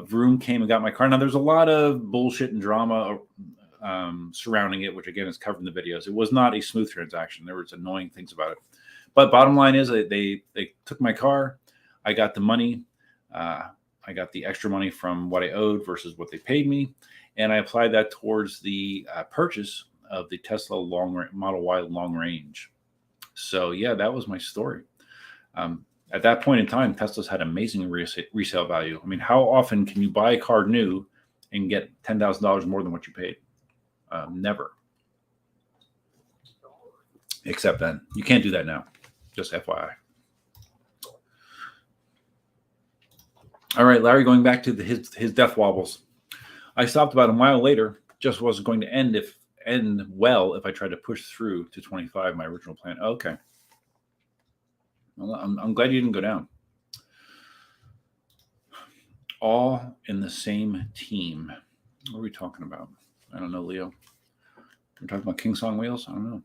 [SPEAKER 1] Vroom came and got my car. Now there's a lot of bullshit and drama surrounding it, which again is covered in the videos. It was not a smooth transaction. There was annoying things about it. But bottom line is they took my car. I got the money. I got the extra money from what I owed versus what they paid me. And I applied that towards the purchase of the Tesla Model Y long range. So yeah, that was my story. At that point in time, Tesla's had amazing resale value. I mean, how often can you buy a car new and get $10,000 more than what you paid? Never. Except then. You can't do that now. Just FYI. All right, Larry, going back to his death wobbles. I stopped about a mile later. Just wasn't going to end well if I tried to push through to 25, my original plan. Okay. Well, I'm glad you didn't go down. All in the same team. What are we talking about? I don't know, Leo. We're talking about KingSong wheels? I don't know.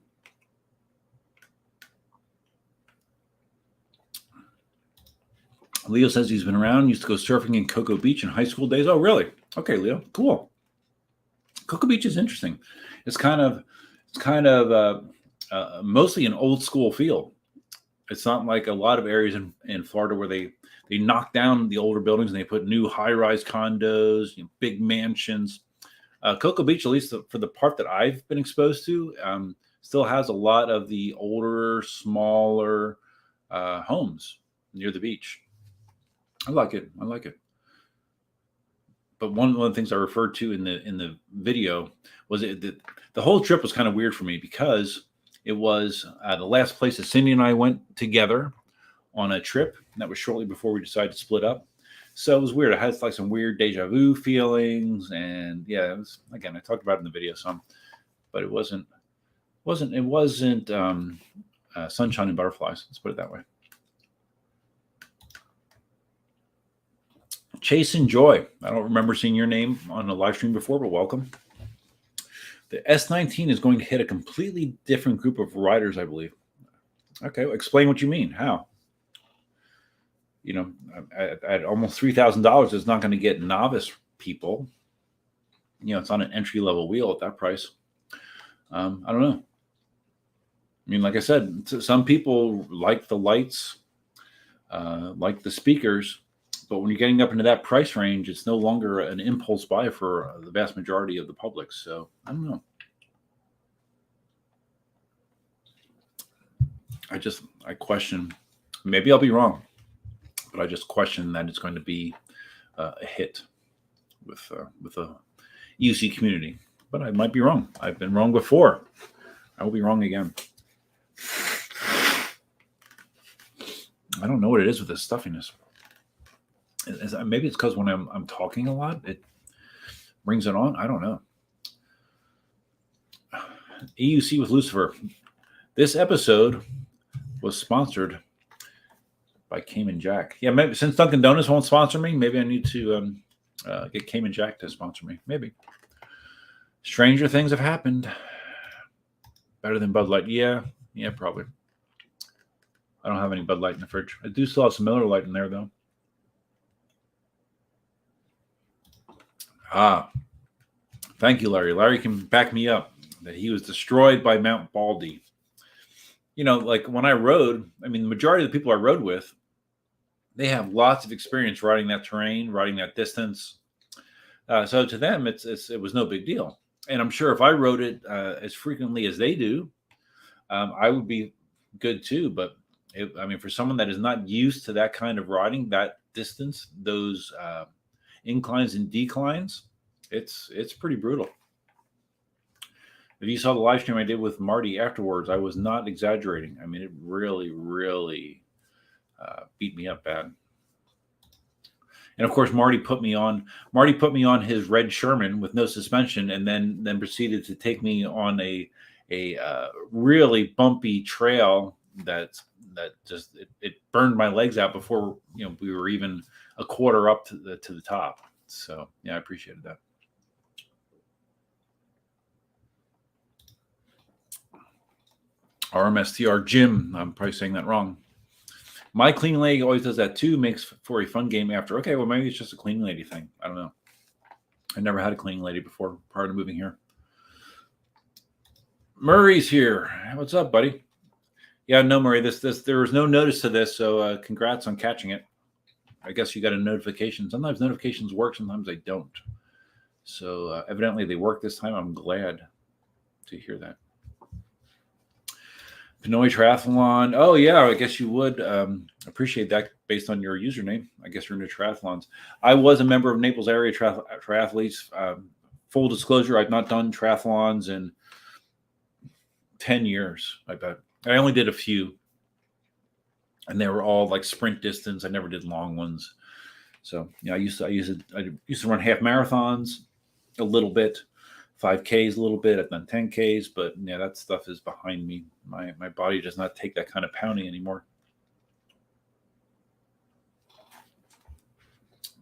[SPEAKER 1] Leo says he's been around, used to go surfing in Cocoa Beach in high school days. Oh, really? Okay, Leo. Cool. Cocoa Beach is interesting. It's kind of mostly an old school feel. It's not like a lot of areas in Florida where they knock down the older buildings and they put new high-rise condos, big mansions. Cocoa Beach, at least for the part that I've been exposed to, still has a lot of the older, smaller homes near the beach. I like it. But one of the things I referred to in the video was the whole trip was kind of weird for me, because it was the last place that Cindy and I went together on a trip, and that was shortly before we decided to split up. So it was weird. I had like some weird deja vu feelings, and yeah, it was, again, I talked about it in the video some, but it wasn't sunshine and butterflies. Let's put it that way. Chase and Joy. I don't remember seeing your name on a live stream before, but welcome. The S19 is going to hit a completely different group of riders, I believe. Okay, well, explain what you mean. How? At almost $3,000, it's not going to get novice people. It's on an entry-level wheel at that price. I don't know. I mean, like I said, some people like the lights, like the speakers. But when you're getting up into that price range, it's no longer an impulse buy for the vast majority of the public. So I don't know. I question, maybe I'll be wrong, but I just question that it's going to be a hit with the EUC community. But I might be wrong. I've been wrong before. I will be wrong again. I don't know what it is with this stuffiness. Maybe it's because when I'm talking a lot, it brings it on. I don't know. EUC with Lucifer. This episode was sponsored by Cayman Jack. Yeah, maybe since Dunkin' Donuts won't sponsor me, maybe I need to get Cayman Jack to sponsor me. Maybe. Stranger things have happened. Better than Bud Light. Yeah, probably. I don't have any Bud Light in the fridge. I do still have some Miller Lite in there, though. Thank you, Larry. Larry can back me up that he was destroyed by Mount Baldy. You know, like when I rode, I mean, the majority of the people I rode with, they have lots of experience riding that terrain, riding that distance. So to them, it was no big deal. And I'm sure if I rode it as frequently as they do, I would be good too. But for someone that is not used to that kind of riding, that distance, those inclines and declines, it's pretty brutal. If you saw the live stream I did with Marty afterwards, I was not exaggerating. I mean, it really, really beat me up bad. And of course, Marty put me on his red Sherman with no suspension, and then proceeded to take me on a really bumpy trail that just it burned my legs out before we were even a quarter up to the top. So yeah, I appreciated that. RMSTR Jim, I'm probably saying that wrong. My clean lady always does that too, makes for a fun game after. Okay, well, maybe it's just a clean lady thing. I don't know. I never had a clean lady before prior to moving here. Murray's here. What's up, buddy? Yeah, no, Murray, there was no notice to this, so congrats on catching it. I guess you got a notification. Sometimes notifications work, sometimes they don't. So evidently they work this time. I'm glad to hear that. Pinoy Triathlon. Oh, yeah, I guess you would appreciate that based on your username. I guess you're into triathlons. I was a member of Naples area triathletes. Full disclosure, I've not done triathlons in 10 years, I bet. I only did a few, and they were all like sprint distance. I never did long ones. So, yeah, I used to run half marathons a little bit. 5Ks a little bit. I've done 10Ks, but yeah, that stuff is behind me. My body does not take that kind of pounding anymore.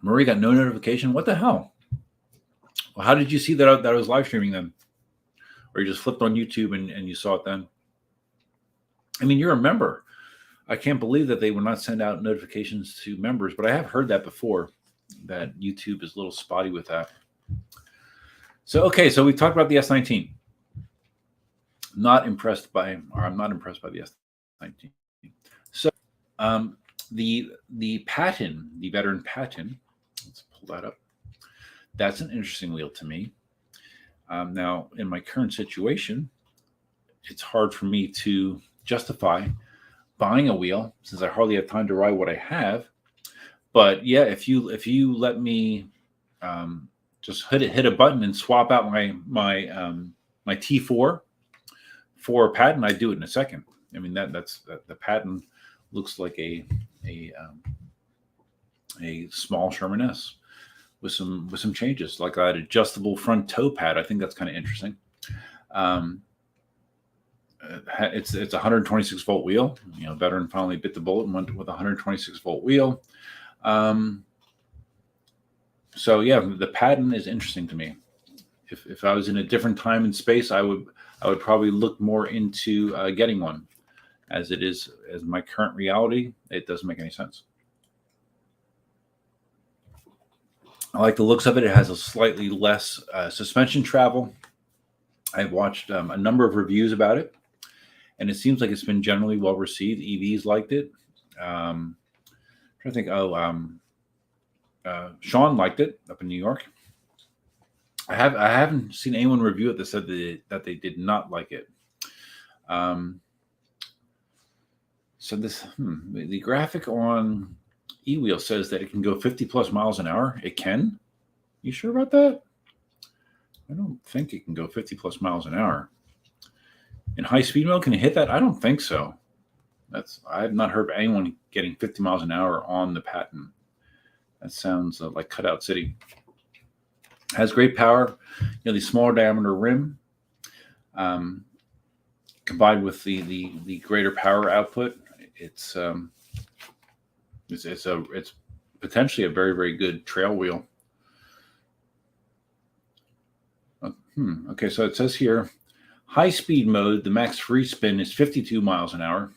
[SPEAKER 1] Murray got no notification. What the hell? Well, how did you see that I was live streaming then? Or you just flipped on YouTube and you saw it then? I mean, you're a member. I can't believe that they would not send out notifications to members, but I have heard that before, that YouTube is a little spotty with that. So, okay, so we talked about the S19. I'm not impressed by the S19. So, the Patton, the veteran Patton, let's pull that up. That's an interesting wheel to me. Now, in my current situation, it's hard for me to justify buying a wheel since I hardly have time to ride what I have. But yeah, if you let me just hit a button and swap out my T4 for a Patton, I do it in a second. I mean that's the Patton looks like a small Sherman S with some changes, like that adjustable front toe pad. I think that's kind of interesting. It's a 126 volt wheel. Veteran finally bit the bullet and went with a 126 volt wheel. So yeah, the Patton is interesting to me. If I was in a different time and space, I would probably look more into getting one. As it is, as my current reality, it doesn't make any sense. I like the looks of it. It has a slightly less suspension travel. I've watched a number of reviews about it, and it seems like it's been generally well received. EVs liked it. I'm trying to think. Sean liked it up in New York. I haven't seen anyone review it that said that they did not like it. So the graphic on eWheel says that it can go 50 plus miles an hour. It can? You sure about that? I don't think it can go 50 plus miles an hour. In high speed mode, can it hit that? I don't think so. I have not heard of anyone getting 50 miles an hour on the Patton. That sounds like Cutout City. Has great power. The smaller diameter rim. combined with the greater power output, it's potentially a very, very good trail wheel. Okay, so it says here, high speed mode, the max free spin is 52 miles an hour.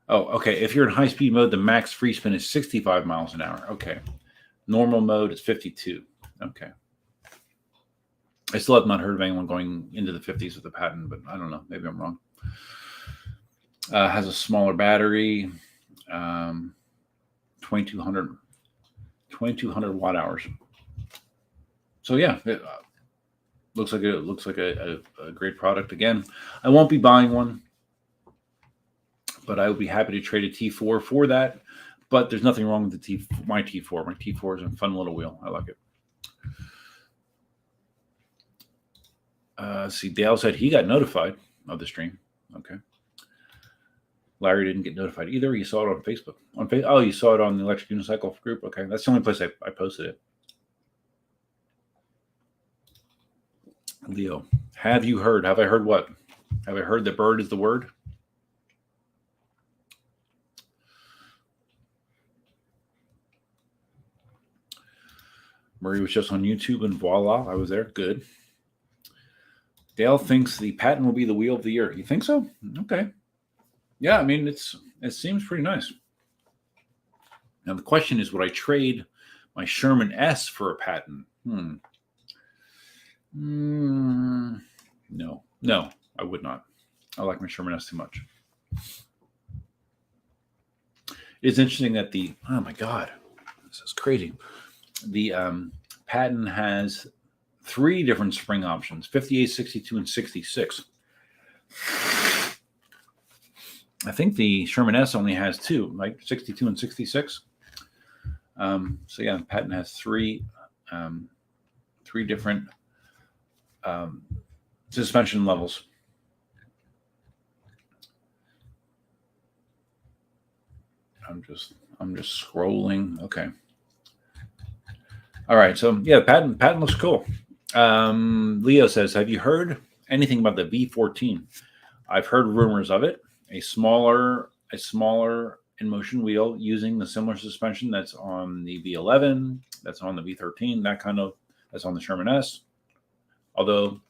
[SPEAKER 1] Oh, okay. If you're in high speed mode, the max free spin is 65 miles an hour. Okay. Normal mode is 52. Okay. I still have not heard of anyone going into the 50s with the Patent, but I don't know. Maybe I'm wrong. Has a smaller battery, 2200 watt hours. So yeah, it looks like a great product. Again, I won't be buying one, but I would be happy to trade a T4 for that. But there's nothing wrong with my T4. My T4 is a fun little wheel. I like it. See, Dale said he got notified of the stream. Okay. Larry didn't get notified either. He saw it on Facebook. Oh, you saw it on the Electric Unicycle group? Okay. That's the only place I posted it. Leo, have you heard? Have I heard what? Have I heard that bird is the word? Murray was just on YouTube and voila, I was there. Good. Dale thinks the Patent will be the wheel of the year. You think so? Okay. Yeah, I mean, it seems pretty nice. Now, the question is, would I trade my Sherman S for a Patent? No, I would not. I like my Sherman S too much. It's interesting that oh my God, this is crazy. The Patent has 3 different spring options, 58, 62, and 66. I think the Sherman S only has 2, like 62 and 66. So yeah, the Patent has 3 different suspension levels. I'm just scrolling. Okay. All right. So yeah, Patent looks cool. Leo says, have you heard anything about the V14? I've heard rumors of it. A smaller Inmotion wheel using the similar suspension that's on the V11, that's on the V13, that's on the Sherman S. Although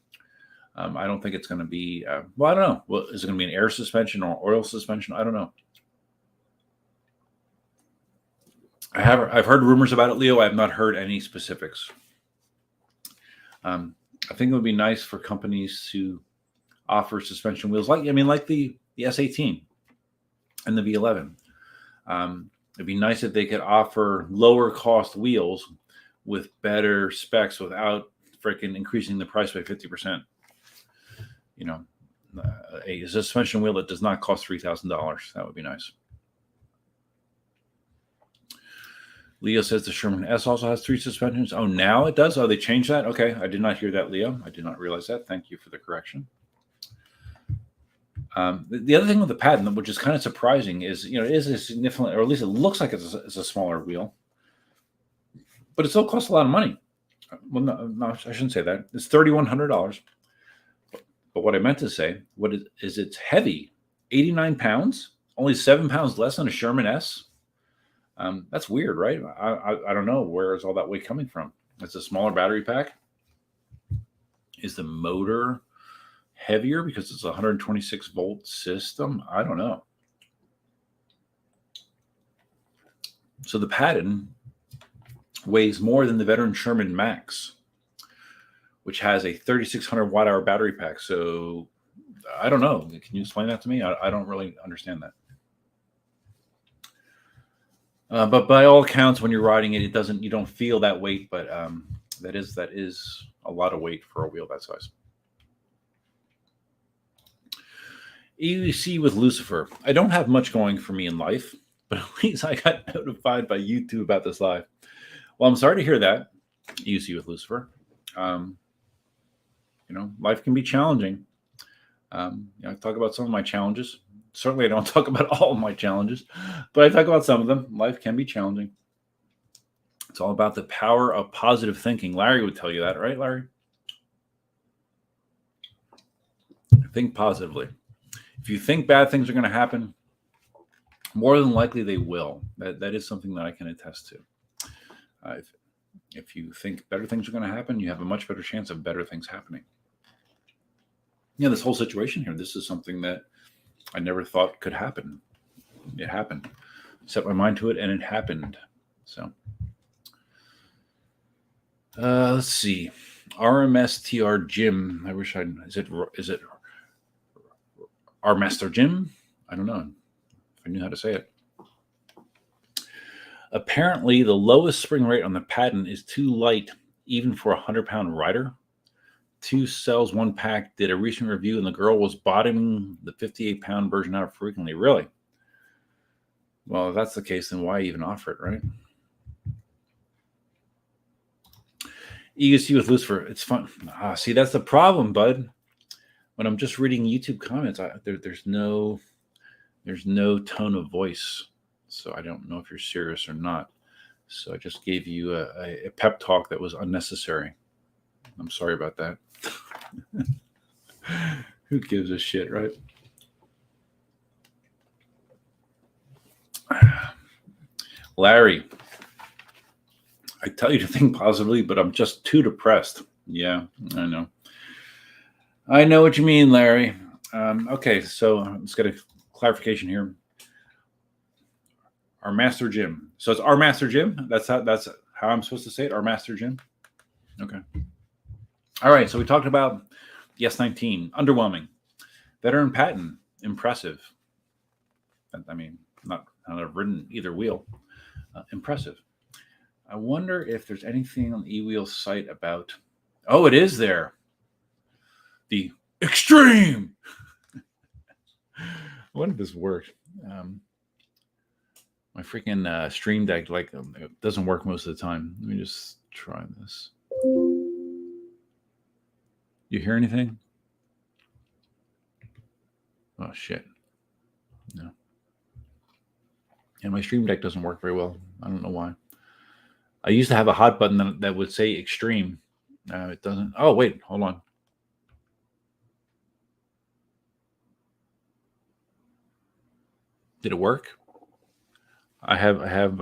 [SPEAKER 1] I don't think it's going to be. Well, I don't know. Well, is it going to be an air suspension or oil suspension? I don't know. I've heard rumors about it, Leo. I have not heard any specifics. I think it would be nice for companies to offer suspension wheels like the S18 and the V11. It'd be nice if they could offer lower cost wheels with better specs without freaking increasing the price by 50%. A suspension wheel that does not cost $3,000. That would be nice. Leo says the Sherman S also has 3 suspensions. Oh, now it does? Oh, they changed that? Okay. I did not hear that, Leo. I did not realize that. Thank you for the correction. The other thing with the Patent, which is kind of surprising, is, it is a significant, or at least it looks like it's a smaller wheel, but it still costs a lot of money. Well, no, I shouldn't say that. It's $3,100. But what I meant to say, is it's heavy, 89 pounds, only 7 pounds less than a Sherman S. That's weird, right? I don't know. Where is all that weight coming from? It's a smaller battery pack. Is the motor heavier because it's a 126 volt system? I don't know. So the Patent weighs more than the veteran Sherman Max, which has a 3,600 watt hour battery pack. So I don't know. Can you explain that to me? I don't really understand that. But by all accounts, when you're riding it, you don't feel that weight. But that is a lot of weight for a wheel that size. EUC with Lucifer. I don't have much going for me in life, but at least I got notified by YouTube about this live. Well, I'm sorry to hear that, EUC with Lucifer. Life can be challenging. I talk about some of my challenges. Certainly, I don't talk about all of my challenges, but I talk about some of them. Life can be challenging. It's all about the power of positive thinking. Larry would tell you that, right, Larry? Think positively. If you think bad things are going to happen, more than likely they will. That is something that I can attest to. If you think better things are going to happen, you have a much better chance of better things happening. This whole situation here, this is something that I never thought could happen. It happened. Set my mind to it, and it happened. So, let's see. RMSTR Jim. I wish is it our Master Jim? I don't know if I knew how to say it. Apparently, the lowest spring rate on the patent is too light, even for a 100-pound rider. 2 cells, 1 pack did a recent review, and the girl was bottoming the 58-pound version out frequently. Really? Well, if that's the case, then why even offer it, right? EUC with Lucifer, it's fun. See, that's the problem, bud. When I'm just reading YouTube comments, there's no tone of voice, so I don't know if you're serious or not. So I just gave you a pep talk that was unnecessary. I'm sorry about that. Who gives a shit, right? Larry, I tell you to think positively, but I'm just too depressed. Yeah, I know. I know what you mean, Larry. Okay, so let's get a clarification here. Our Master Jim. So it's our Master Jim. That's how I'm supposed to say it. Our Master Jim. Okay. All right. So we talked about the S19. Underwhelming. Veteran patent. Impressive. I mean, not I've ridden either wheel. Impressive. I wonder if there's anything on the eWheel site about. Oh, it is there. The extreme. When did this work? My freaking Stream Deck it doesn't work most of the time. Let me just try this. You hear anything? Oh shit! No. And my Stream Deck doesn't work very well. I don't know why. I used to have a hot button that would say extreme. It doesn't. Oh wait, hold on. Did it work? I have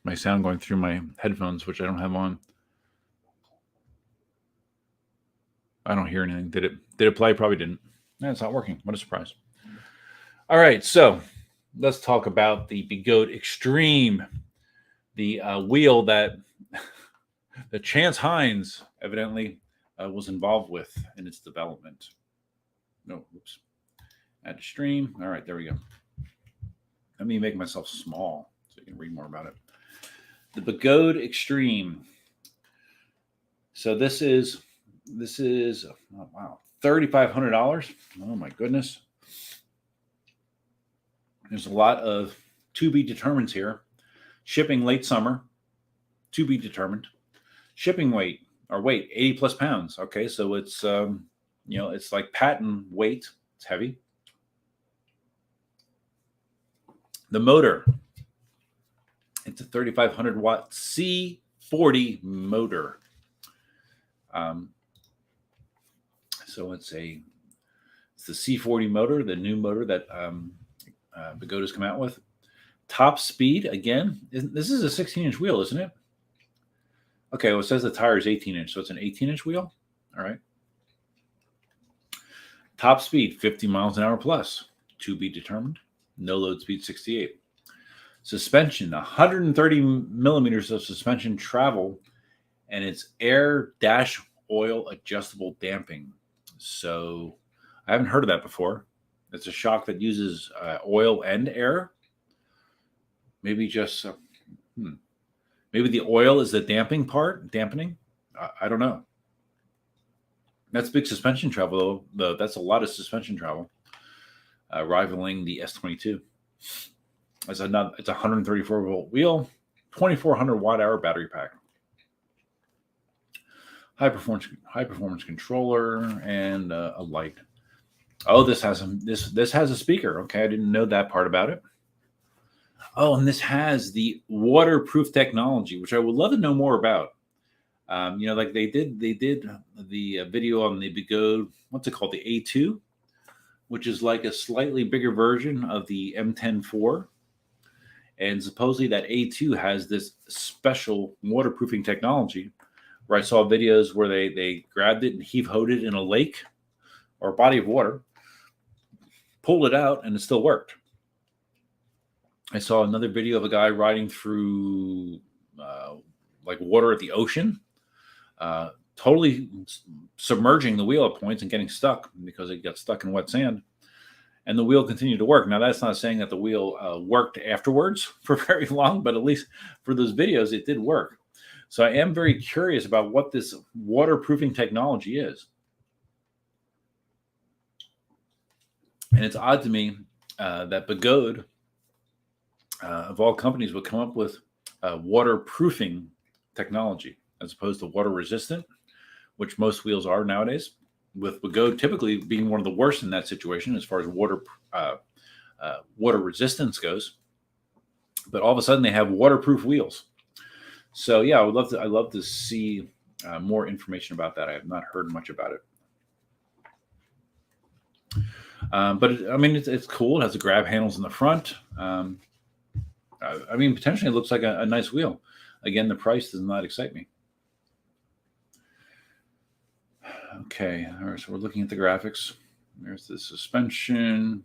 [SPEAKER 1] my sound going through my headphones, which I don't have on. I don't hear anything. Did it play? Probably didn't. No, it's not working. What a surprise. All right, so let's talk about the Bigot Extreme, the wheel that the Chance Hines evidently was involved with in its development. No, oops. Add to stream. All right, there we go. Let me make myself small so you can read more about it. The Bigot Extreme. So this is oh, wow, $3,500. Oh my goodness. There's a lot of to be determined here. Shipping late summer, to be determined. Shipping weight 80 plus pounds. Okay, so it's it's like patent weight. It's heavy. The motor, it's a 3,500 watt C40 motor. So it's the C40 motor, the new motor that Bigot has come out with. Top speed, again, this is a 16-inch wheel, isn't it? Okay, well, it says the tire is 18-inch, so it's an 18-inch wheel. All right. Top speed, 50 miles an hour plus. To be determined. No load speed, 68. Suspension, 130 millimeters of suspension travel, and it's air dash oil adjustable damping. So I haven't heard of that before. It's a shock that uses oil and air. Maybe just maybe the oil is the dampening. I don't know. That's big suspension travel, though. That's a lot of suspension travel, rivaling the S22. It's a 134 volt wheel, 2,400 watt hour battery pack, high performance controller, and a light. Oh, this has a speaker. Okay, I didn't know that part about it. Oh, and this has the waterproof technology, which I would love to know more about. Like they did the video on the Bigot, what's it called, the A2, which is like a slightly bigger version of the M10-4. And supposedly that A2 has this special waterproofing technology where I saw videos where they grabbed it and heave-hoed it in a lake or a body of water, pulled it out, and it still worked. I saw another video of a guy riding through like water at the ocean, totally submerging the wheel at points and getting stuck because it got stuck in wet sand. And the wheel continued to work. Now, that's not saying that the wheel worked afterwards for very long, but at least for those videos, it did work. So I am very curious about what this waterproofing technology is. And it's odd to me that Begode, of all companies, would come up with waterproofing technology as opposed to water resistant, which most wheels are nowadays, with Begode typically being one of the worst in that situation as far as water resistance goes. But all of a sudden they have waterproof wheels. So yeah, I'd love to see more information about that. I have not heard much about it. But it's cool. It has the grab handles in the front. Potentially it looks like a nice wheel. Again, the price does not excite me. Okay, all right, so we're looking at the graphics. There's the suspension.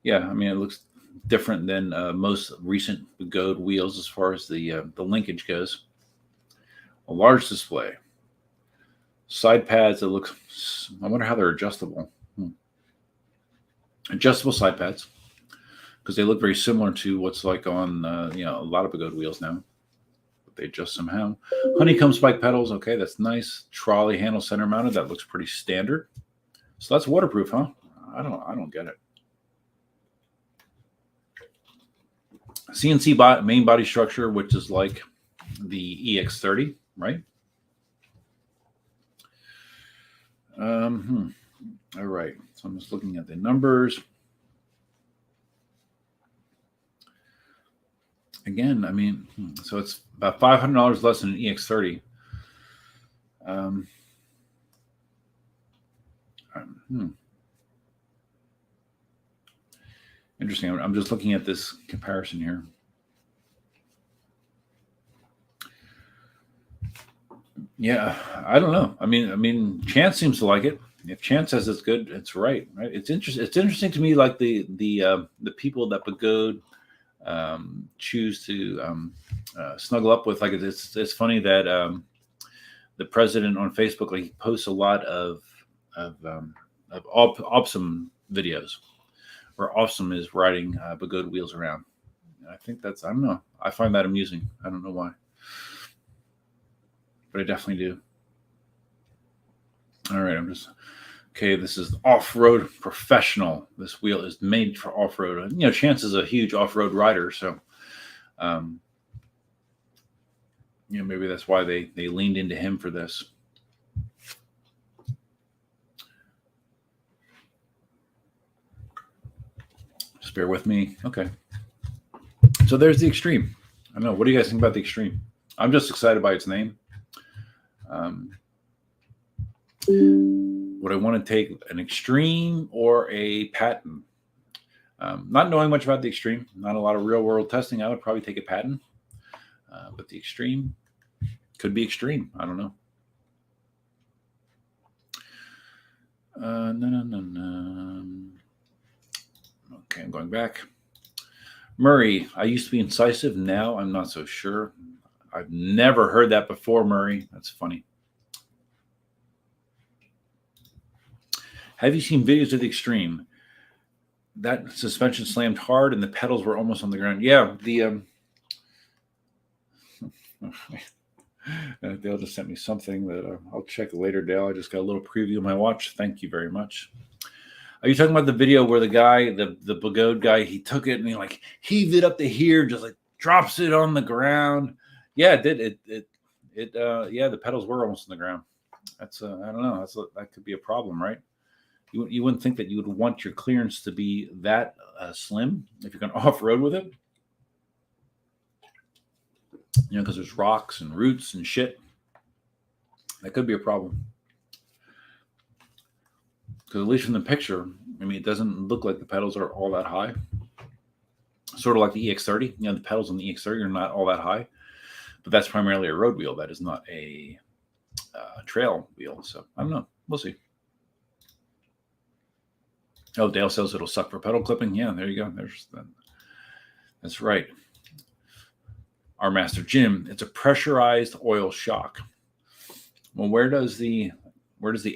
[SPEAKER 1] Yeah, it looks different than most recent Begode wheels as far as the linkage goes. A large display. Side pads that look, I wonder how they're adjustable. Adjustable side pads, because they look very similar to what's like on a lot of Begode wheels now. They adjust somehow. Honeycomb spike pedals. Okay, that's nice. Trolley handle center mounted. That looks pretty standard. So that's waterproof, huh? I don't get it. CNC main body structure, which is like the EX30, right? All right. So I'm just looking at the numbers. Again, so it's about $500 less than an EX30. Interesting. I'm just looking at this comparison here. Yeah, I don't know. Chance seems to like it. If Chance says it's good, it's right. It's interesting. It's interesting to me, like the people that Begode choose to snuggle up with. Like it's funny that the president on Facebook, like, he posts a lot of awesome videos where Awesome is riding Begode wheels around. And I think I don't know. I find that amusing. I don't know why, but I definitely do. All right, okay, this is off-road professional. This wheel is made for off-road. Chance is a huge off-road rider, so maybe that's why they leaned into him for this. Just bear with me. Okay. So there's the Extreme. I don't know. What do you guys think about the Extreme? I'm just excited by its name. Would I want to take an Extreme or a Patent? Not knowing much about the Extreme, not a lot of real world testing, I would probably take a Patent. But the Extreme could be Extreme. I don't know. No. Okay, I'm going back. Murray, I used to be incisive. Now I'm not so sure. I've never heard that before, Murray. That's funny. Have you seen videos of the Extreme? That suspension slammed hard and the pedals were almost on the ground. Yeah, Dale just sent me something that I'll check later, Dale. I just got a little preview of my watch. Thank you very much. Are you talking about the video where the guy, the Begode guy, he took it and he like heaved it up to here, just like drops it on the ground? Yeah, it did. Yeah, the pedals were almost on the ground. That's I don't know. That could be a problem, right? You wouldn't think that you would want your clearance to be that slim if you're going off-road with it. Because there's rocks and roots and shit. That could be a problem. Because at least from the picture, I mean, it doesn't look like the pedals are all that high. Sort of like the EX30. You know, the pedals on the EX30 are not all that high, but that's primarily a road wheel. That is not a trail wheel. So I don't know. We'll see. Oh, Dale says it'll suck for pedal clipping. Yeah, there you go. That's right. Our Master Jim. It's a pressurized oil shock. Well, where does the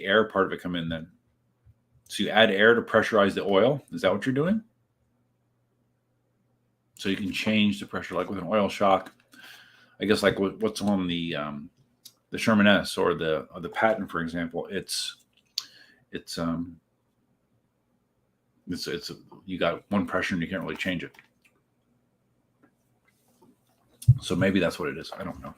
[SPEAKER 1] air part of it come in then? So you add air to pressurize the oil. Is that what you're doing? So you can change the pressure, like with an oil shock. I guess like what's on the Sherman S or the Patton, for example. It's you got one pressure and you can't really change it. So maybe that's what it is. I don't know.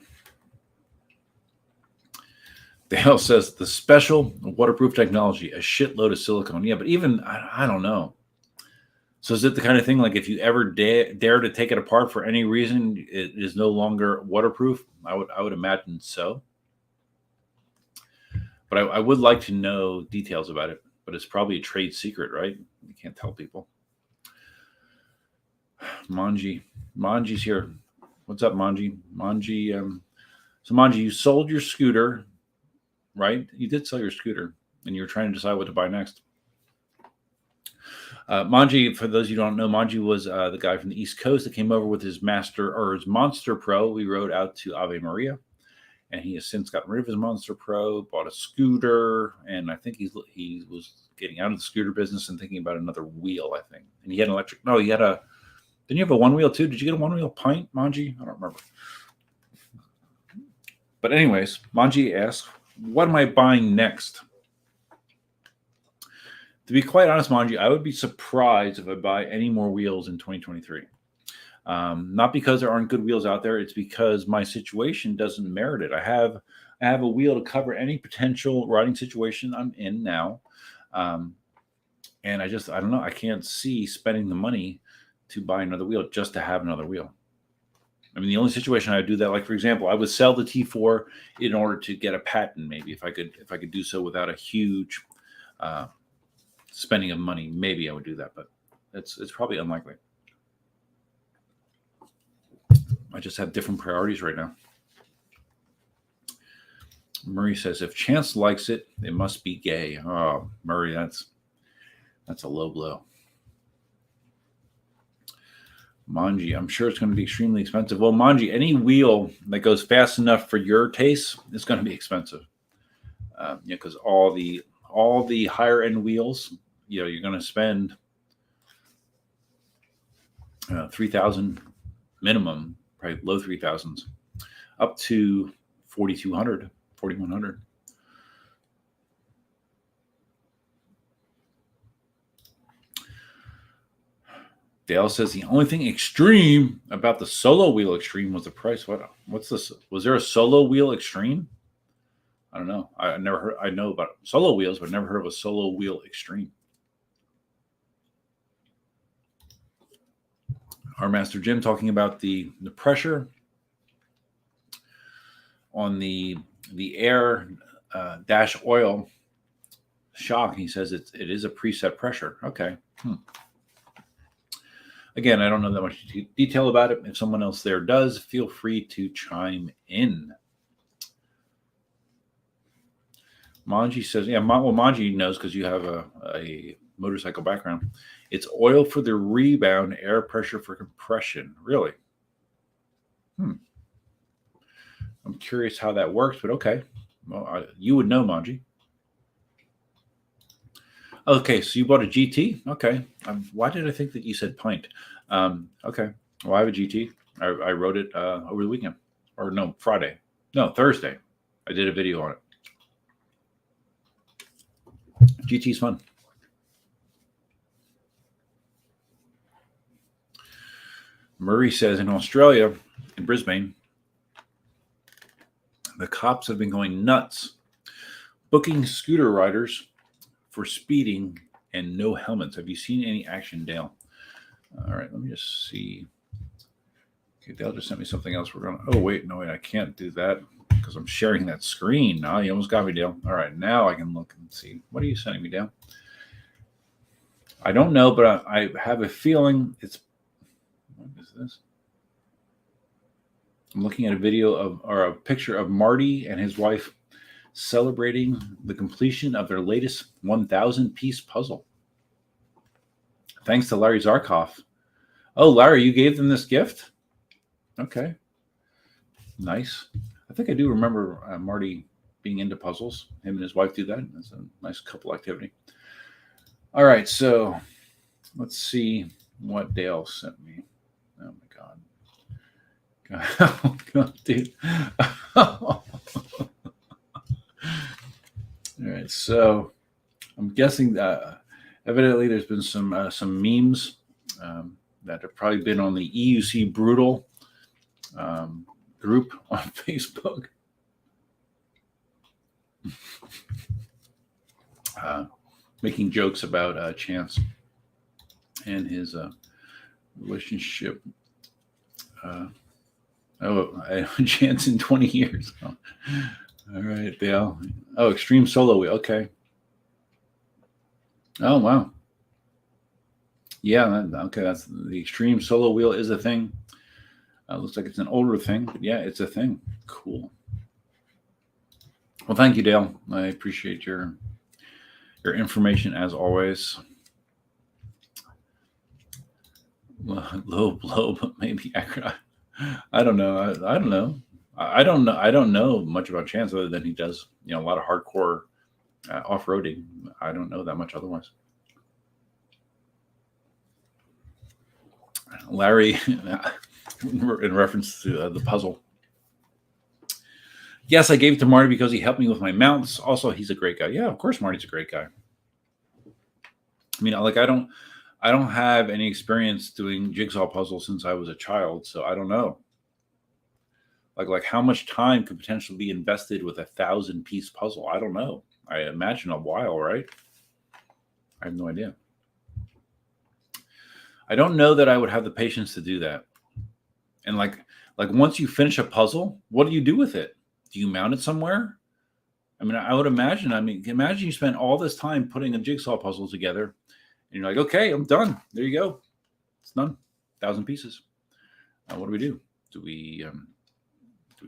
[SPEAKER 1] Dale says the special waterproof technology, a shitload of silicone. Yeah, but even I don't know. So is it the kind of thing like if you ever dare to take it apart for any reason, it is no longer waterproof? I would imagine so. But I would like to know details about it. But it's probably a trade secret, right? You can't tell people. Manji's here. What's up, Manji? So Manji, you sold your scooter, right? You did sell your scooter, and you were trying to decide what to buy next. Manji, for those you don't know, Manji was the guy from the East Coast that came over with his Monster Pro. We rode out to Ave Maria, and he has since gotten rid of his Monster Pro, bought a scooter, and I think he was getting out of the scooter business and thinking about another wheel, I think. And he had an electric. No, he had a. Didn't you have a one wheel too? Did you get a one wheel pint, Manji? I don't remember. But anyways, Manji asked, "What am I buying next?" To be quite honest, Manji, I would be surprised if I buy any more wheels in 2023. Not because there aren't good wheels out there. It's because my situation doesn't merit it. I have a wheel to cover any potential riding situation I'm in now. And I don't know. I can't see spending the money to buy another wheel just to have another wheel. I mean, the only situation I would do that, like for example, I would sell the T4 in order to get a Patton, maybe if I could do so without a huge spending of money, maybe I would do that, but it's probably unlikely. I just have different priorities right now. Murray says, if Chance likes it, it must be gay. Oh, Murray, that's a low blow. Manji, I'm sure it's going to be extremely expensive. Well, Manji, any wheel that goes fast enough for your taste is going to be expensive. Because all the higher end wheels, you're going to spend $3,000 minimum, probably low 3,000s, up to 4,200, 4,100. Dale says the only thing extreme about the Solo Wheel Extreme was the price. What's this? Was there a Solo Wheel Extreme? I don't know. I never heard. I know about Solo wheels, but never heard of a Solo Wheel Extreme. Our Master Jim talking about the pressure on the air dash oil shock. He says it is a preset pressure. Okay. Again, I don't know that much detail about it. If someone else there does, feel free to chime in. Manji says, yeah, well, Manji knows because you have a motorcycle background. It's oil for the rebound, air pressure for compression. Really? I'm curious how that works, but okay. Well, you would know, Manji. Okay, so you bought a GT? Okay. Why did I think that you said pint? Okay. Well, I have a GT. I rode it over the weekend. Or no, Friday. No, Thursday. I did a video on it. GT's fun. Murray says in Australia, in Brisbane, the cops have been going nuts, booking scooter riders for speeding and no helmets. Have you seen any action, Dale? All right, let me just see. Okay, Dale just sent me something else. Oh, wait, I can't do that because I'm sharing that screen. Now you almost got me, Dale. All right, now I can look and see. What are you sending me, Dale? I don't know, but I have a feeling it's. What is this? I'm looking at a video of or a picture of Marty and his wife celebrating the completion of their latest 1,000-piece puzzle. Thanks to Larry Zarkoff. Oh, Larry, you gave them this gift? Okay. Nice. I think I do remember Marty being into puzzles. Him and his wife do that. That's a nice couple activity. All right, so let's see what Dale sent me. Oh, my God. Oh, God, dude. All right, so I'm guessing that evidently there's been some memes that have probably been on the EUC Brutal group on Facebook. Making jokes about Chance and his relationship. Chance in 20 years. Oh. All right, Dale. Oh, extreme solo wheel. Okay. Oh, wow. Yeah, okay. That's the extreme solo wheel is a thing. Looks like it's an older thing, but yeah, it's a thing. Cool. Well, thank you, Dale. I appreciate your information as always. Low blow, but maybe accurate. I don't know. I don't know. I don't know. I don't know much about Chance other than he does, a lot of hardcore off-roading. I don't know that much otherwise. Larry, in reference to the puzzle. Yes, I gave it to Marty because he helped me with my mounts. Also, he's a great guy. Yeah, of course, Marty's a great guy. I mean, like I don't have any experience doing jigsaw puzzles since I was a child, so I don't know. Like how much time could potentially be invested with a 1,000-piece puzzle? I don't know. I imagine a while, right? I have no idea. I don't know that I would have the patience to do that. And like once you finish a puzzle, what do you do with it? Do you mount it somewhere? I mean, I would imagine. Imagine you spent all this time putting a jigsaw puzzle together, and you're like, okay, I'm done. There you go. It's done. 1,000 pieces. What do we do? Do we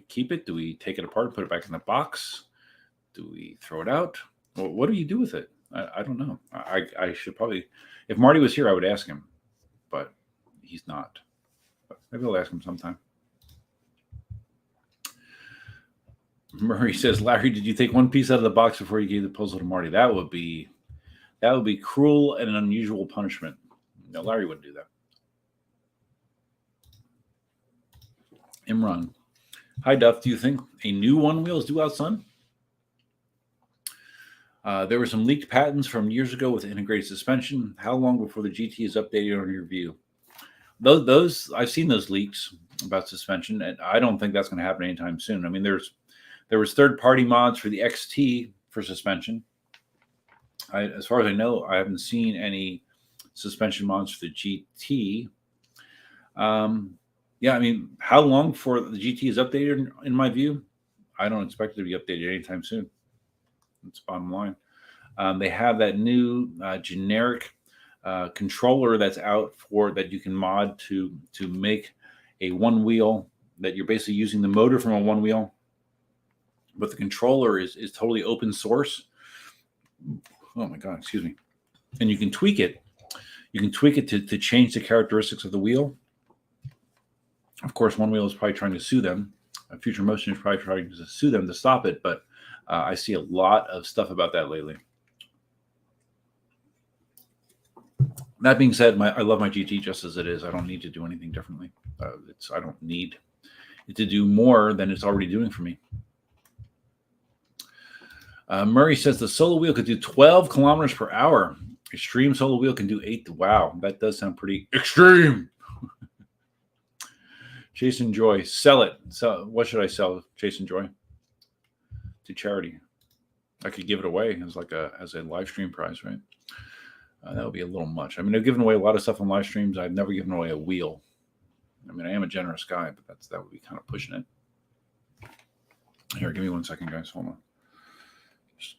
[SPEAKER 1] keep it? Do we take it apart and put it back in the box? Do we throw it out? Well, what do you do with it? I don't know. I should probably, if Marty was here, I would ask him, but he's not. But maybe I'll ask him sometime. Murray says, Larry, did you take one piece out of the box before you gave the puzzle to Marty? That would be cruel and an unusual punishment. No, Larry wouldn't do that. Imran. Hi, Duff. Do you think a new one wheel is due out, son? There were some leaked patents from years ago with integrated suspension. How long before the GT is updated on your view? Those I've seen those leaks about suspension, and I don't think that's going to happen anytime soon. I mean, there was third-party mods for the XT for suspension. As far as I know, I haven't seen any suspension mods for the GT. Yeah, I mean, how long before the GT is updated? In my view, I don't expect it to be updated anytime soon. That's bottom line. They have that new generic controller that's out for that you can mod to make a one wheel that you're basically using the motor from a one wheel, but the controller is totally open source. Oh my God, excuse me. And you can tweak it. You can tweak it to change the characteristics of the wheel. Of course, One Wheel is probably trying to sue them. Future Motion is probably trying to sue them to stop it, but I see a lot of stuff about that lately. That being said, I love my GT just as it is. I don't need to do anything differently. I don't need it to do more than it's already doing for me. Murray says the solo wheel could do 12 kilometers per hour. Extreme solo wheel can do 8. Wow, that does sound pretty extreme. Chase and Joy, sell it. So what should I sell, Chase and Joy? To charity. I could give it away as a live stream prize, right? That would be a little much. I mean, I've given away a lot of stuff on live streams. I've never given away a wheel. I mean, I am a generous guy, but that would be kind of pushing it. Here, give me 1 second, guys. Hold on. Just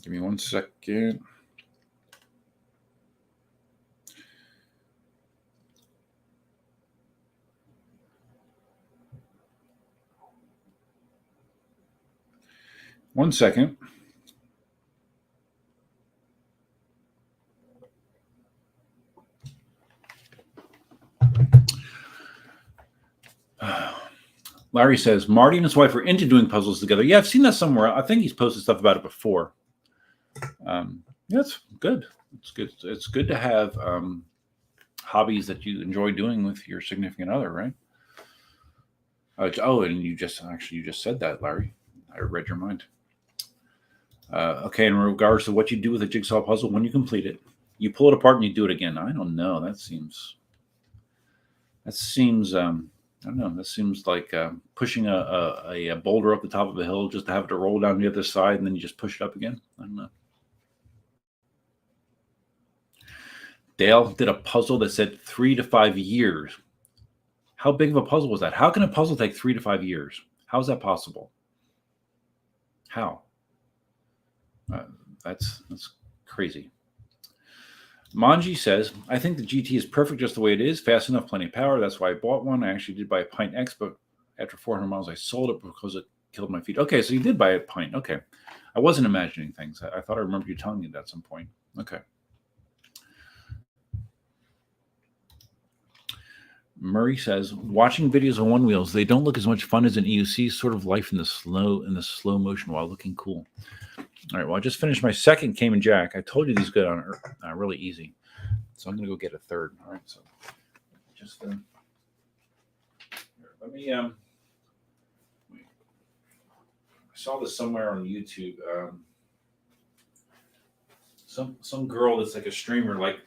[SPEAKER 1] give me 1 second. 1 second. Larry says, Marty and his wife are into doing puzzles together. Yeah, I've seen that somewhere. I think he's posted stuff about it before. Yeah, it's good. It's good. It's good to have hobbies that you enjoy doing with your significant other, right? And you just said that, Larry. I read your mind. Okay, in regards to what you do with a jigsaw puzzle when you complete it, you pull it apart and you do it again. I don't know. That seems I don't know. That seems like pushing a boulder up the top of a hill just to have it to roll down the other side and then you just push it up again. I don't know. Dale did a puzzle that said 3 to 5 years. How big of a puzzle was that? How can a puzzle take 3 to 5 years? How is that possible? How? That's crazy. Manji says, I think the GT is perfect just the way it is. Fast enough, plenty of power. That's why I bought one. I actually did buy a Pint X, but after 400 miles, I sold it because it killed my feet. Okay, so you did buy a Pint. Okay. I wasn't imagining things. I thought I remember you telling me that at some point. Okay. Murray says, watching videos on one wheels, they don't look as much fun as an EUC, sort of life in the slow motion while looking cool. All right, well, I just finished my second Cayman Jack. I told you these good on really easy. So I'm going to go get a third. All right, so just let me I saw this somewhere on YouTube. Some girl that's like a streamer, like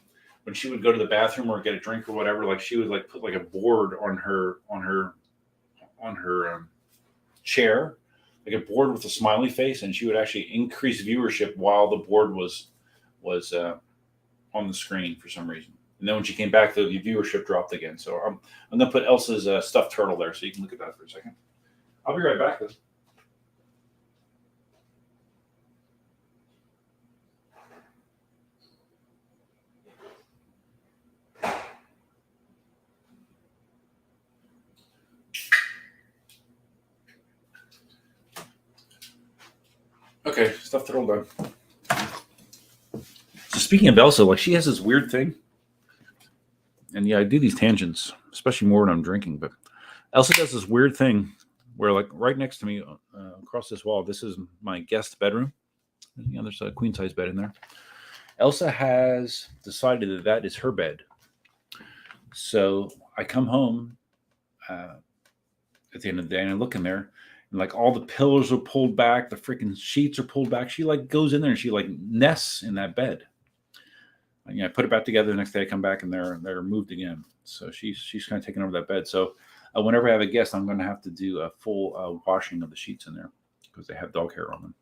[SPEAKER 1] when she would go to the bathroom or get a drink or whatever, like she would like put like a board on her chair, like a board with a smiley face, and she would actually increase viewership while the board was on the screen for some reason. And then when she came back, the viewership dropped again. So I'm going to put Elsa's stuffed turtle there so you can look at that for a second. I'll be right back, though. Okay, stuffed turtle done. So speaking of Elsa, like she has this weird thing. And yeah, I do these tangents, especially more when I'm drinking. But Elsa does this weird thing where, like, right next to me, across this wall, this is my guest bedroom. You know, there's a queen size bed in there. Elsa has decided that that is her bed. So I come home at the end of the day and I look in there, and like all the pillows are pulled back, the freaking sheets are pulled back. She like goes in there and she like nests in that bed. And, I put it back together. The next day I come back and they're moved again. So she's kind of taking over that bed. So whenever I have a guest, I'm going to have to do a full washing of the sheets in there because they have dog hair on them.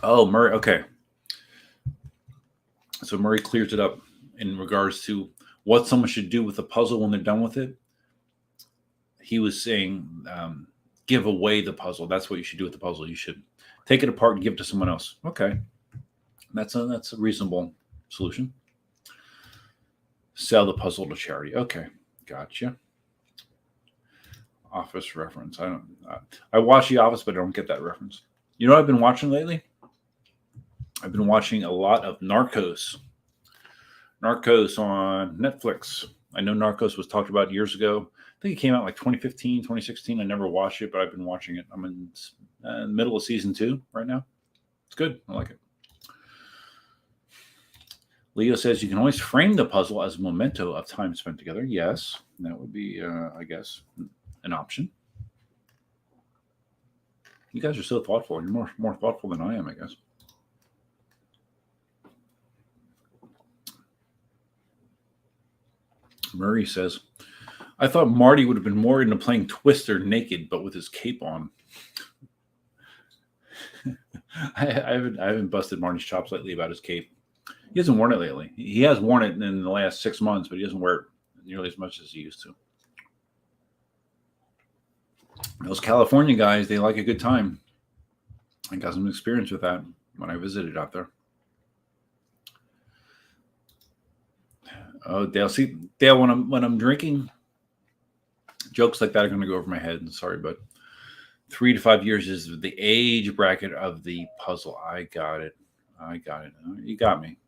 [SPEAKER 1] Oh, Murray. Okay. So Murray clears it up in regards to what someone should do with the puzzle when they're done with it. He was saying, give away the puzzle. That's what you should do with the puzzle. You should take it apart and give it to someone else. Okay. That's a reasonable solution. Sell the puzzle to charity. Okay. Gotcha. Office reference. I watch The Office, but I don't get that reference. You know what I've been watching lately? I've been watching a lot of Narcos. Narcos on Netflix. I know Narcos was talked about years ago. I think it came out like 2015, 2016. I never watched it, but I've been watching it. I'm in the middle of season 2 right now. It's good. I like it. Leo says you can always frame the puzzle as a memento of time spent together. Yes, that would be, I guess, an option. You guys are so thoughtful. You're more thoughtful than I am, I guess. Murray says, I thought Marty would have been more into playing Twister naked, but with his cape on. I haven't busted Marty's chops lately about his cape. He hasn't worn it lately. He has worn it in the last 6 months, but he doesn't wear it nearly as much as he used to. Those California guys, they like a good time. I got some experience with that when I visited out there. Oh, Dale, see, Dale, when I'm drinking, Jokes like that are going to go over my head. And sorry, but 3 to 5 years is the age bracket of the puzzle. I got it. You got me.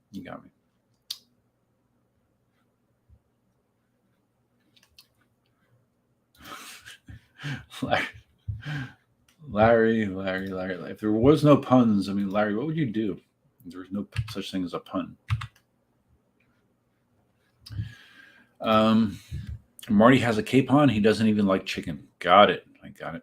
[SPEAKER 1] Larry. If there was no puns, I mean, Larry, what would you do? There's no such thing as a pun. Marty has a capon. He doesn't even like chicken. Got it. I got it.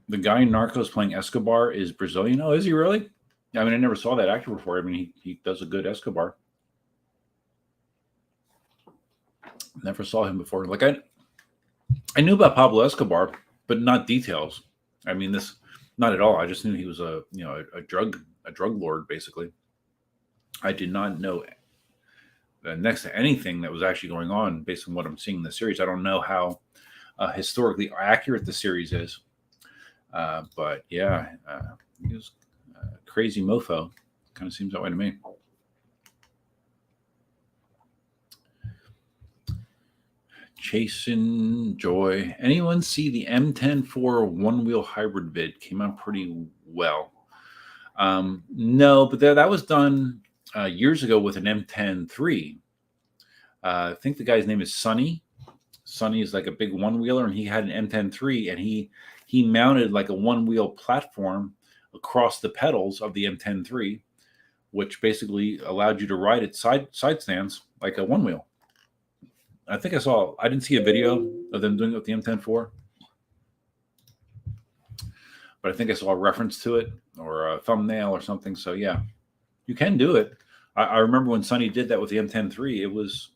[SPEAKER 1] The guy in Narcos playing Escobar is Brazilian. Oh, is he really? I mean, I never saw that actor before. I mean, he does a good Escobar. Never saw him before. Like I knew about Pablo Escobar, but not details. I mean, this not at all. I just knew he was a drug lord, basically. I did not know next to anything that was actually going on based on what I'm seeing in the series. I don't know how historically accurate the series is, but yeah, he was a crazy mofo. Kind of seems that way to me. Chasing Joy. Anyone see the M10-4 one-wheel hybrid vid? Came out pretty well. No, but that was done years ago with an M10-3. I think the guy's name is Sonny. Sonny is like a big one-wheeler, and he had an M10-3, and he mounted like a one-wheel platform across the pedals of the M10-3, which basically allowed you to ride it side stands like a one-wheel. I think I didn't see a video of them doing it with the M10-4, but I think I saw a reference to it or a thumbnail or something. So yeah, you can do it. I remember when Sonny did that with the M10-3, it was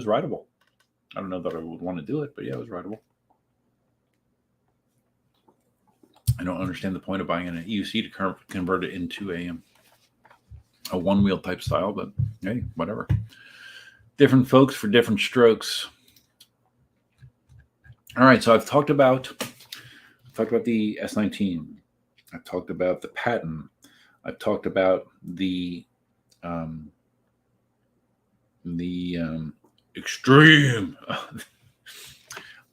[SPEAKER 1] rideable. I don't know that I would want to do it, but yeah, it was rideable. I don't understand the point of buying an EUC to convert it into a one-wheel type style, but hey, whatever. Different folks for different strokes. All right, so I've talked about the S19. I've talked about the patent. I've talked about the extreme.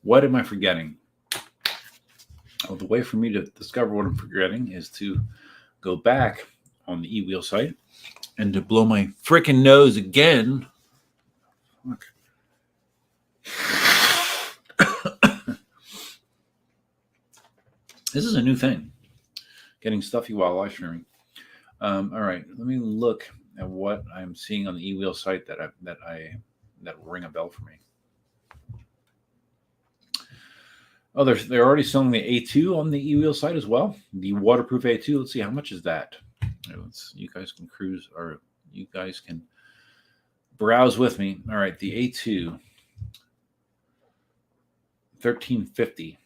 [SPEAKER 1] What am I forgetting? Well, the way for me to discover what I'm forgetting is to go back on the eWheel site and to blow my freaking nose again. Look. This is a new thing. Getting stuffy while live streaming. All right, let me look at what I'm seeing on the eWheel site that will ring a bell for me. Oh, they're already selling the A2 on the eWheel site as well. The waterproof A2. Let's see, how much is that? You guys can cruise, or you guys can browse with me. All right, the A2, $13.50.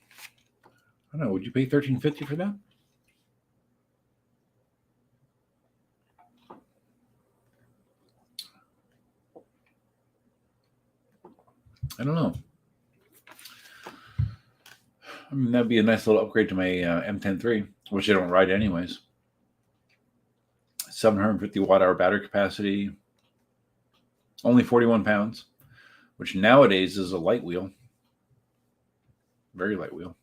[SPEAKER 1] I don't know. Would you pay $13.50 for that? I don't know. I mean, that'd be a nice little upgrade to my M10-3, which I don't ride anyways. 750 watt-hour battery capacity. Only 41 pounds, which nowadays is a light wheel. Very light wheel.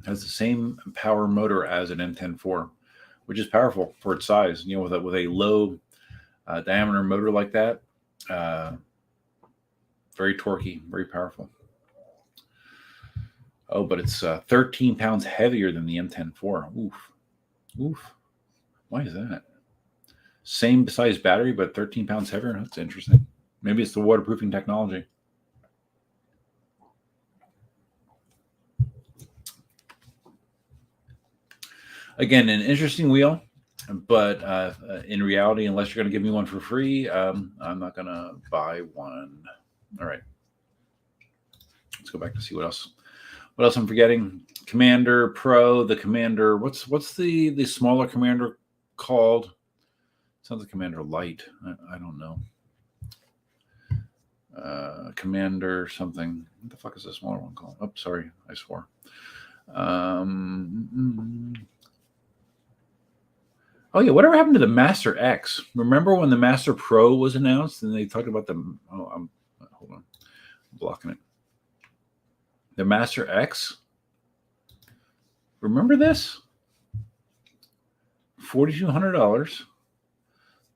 [SPEAKER 1] Has the same power motor as an M10-4, which is powerful for its size. You know, with a low diameter motor like that, very torquey, very powerful. Oh, but it's 13 pounds heavier than the M10-4. Oof. Why is that? Same size battery, but 13 pounds heavier? That's interesting. Maybe it's the waterproofing technology. Again, an interesting wheel, but in reality, unless you're going to give me one for free, I'm not going to buy one. All right. Let's go back to see what else I'm forgetting. Commander Pro, the Commander. What's the smaller Commander called? Sounds like Commander Light. I don't know. Commander something. What the fuck is the smaller one called? Oh, sorry, I swore. Oh yeah, whatever happened to the Master X? Remember when the Master Pro was announced and they talked about the? Oh, hold on, I'm blocking it. The Master X. Remember this? $4,200.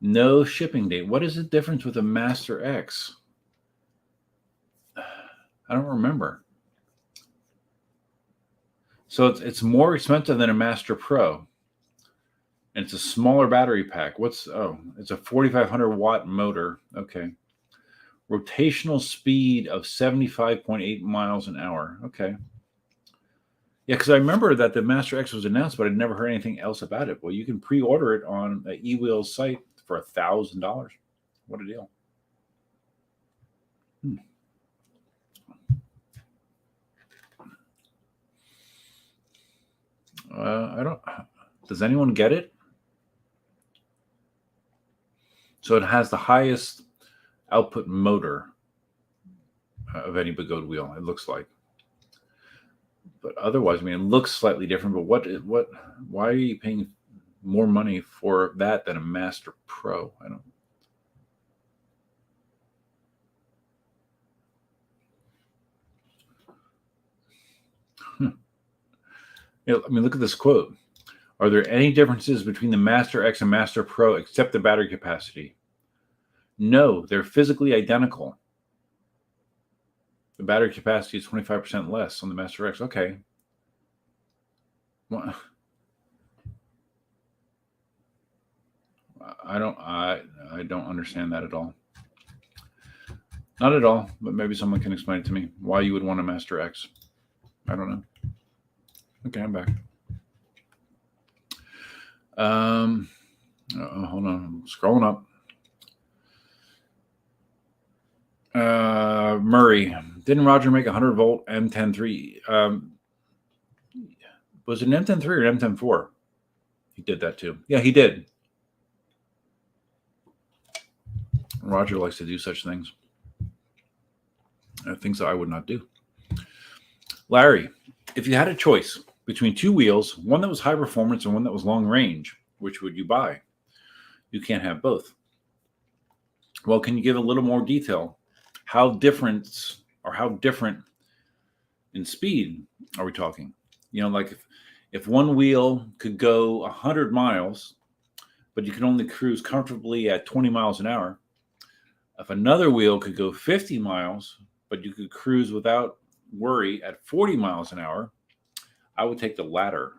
[SPEAKER 1] No shipping date. What is the difference with a Master X? I don't remember. So it's more expensive than a Master Pro. And it's a smaller battery pack. It's a 4,500 watt motor. Okay. Rotational speed of 75.8 miles an hour. Okay. Yeah, because I remember that the Master X was announced, but I'd never heard anything else about it. Well, you can pre-order it on the eWheels site for $1,000. What a deal. I don't. Does anyone get it? So it has the highest output motor of any Begode wheel. It looks like, but otherwise, I mean, it looks slightly different. But why are you paying more money for that than a Master Pro? I don't. I mean, look at this quote. Are there any differences between the Master X and Master Pro except the battery capacity? No, they're physically identical. The battery capacity is 25% less on the Master X. Okay. Well, I don't understand that at all. Not at all, but maybe someone can explain it to me. Why you would want a Master X. I don't know. Okay, I'm back. Hold on. I'm scrolling up. Murray, didn't Roger make a 100-volt M103? Was it an M103 or an M104? He did that too. Yeah, he did. Roger likes to do such things. Things that I would not do. Larry, if you had a choice between two wheels, one that was high performance and one that was long range, which would you buy? You can't have both. Well, can you give a little more detail? How different in speed are we talking? Like if one wheel could go 100 miles, but you can only cruise comfortably at 20 miles an hour. If another wheel could go 50 miles, but you could cruise without worry at 40 miles an hour, I would take the latter.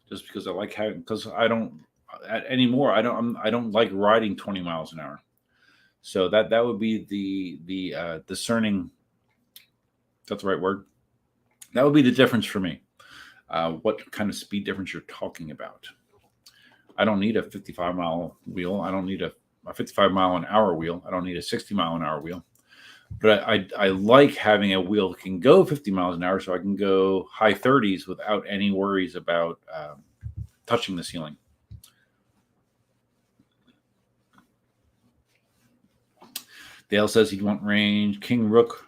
[SPEAKER 1] Just because I don't like riding 20 miles an hour. So that would be the discerning. That's the right word. That would be the difference for me. What kind of speed difference you're talking about? I don't need a 55-mile wheel. I don't need a 55-mile-an-hour wheel. I don't need a 60-mile-an-hour wheel. But I like having a wheel that can go 50 miles an hour, so I can go high 30s without any worries about touching the ceiling. Dale says he'd want range. King Rook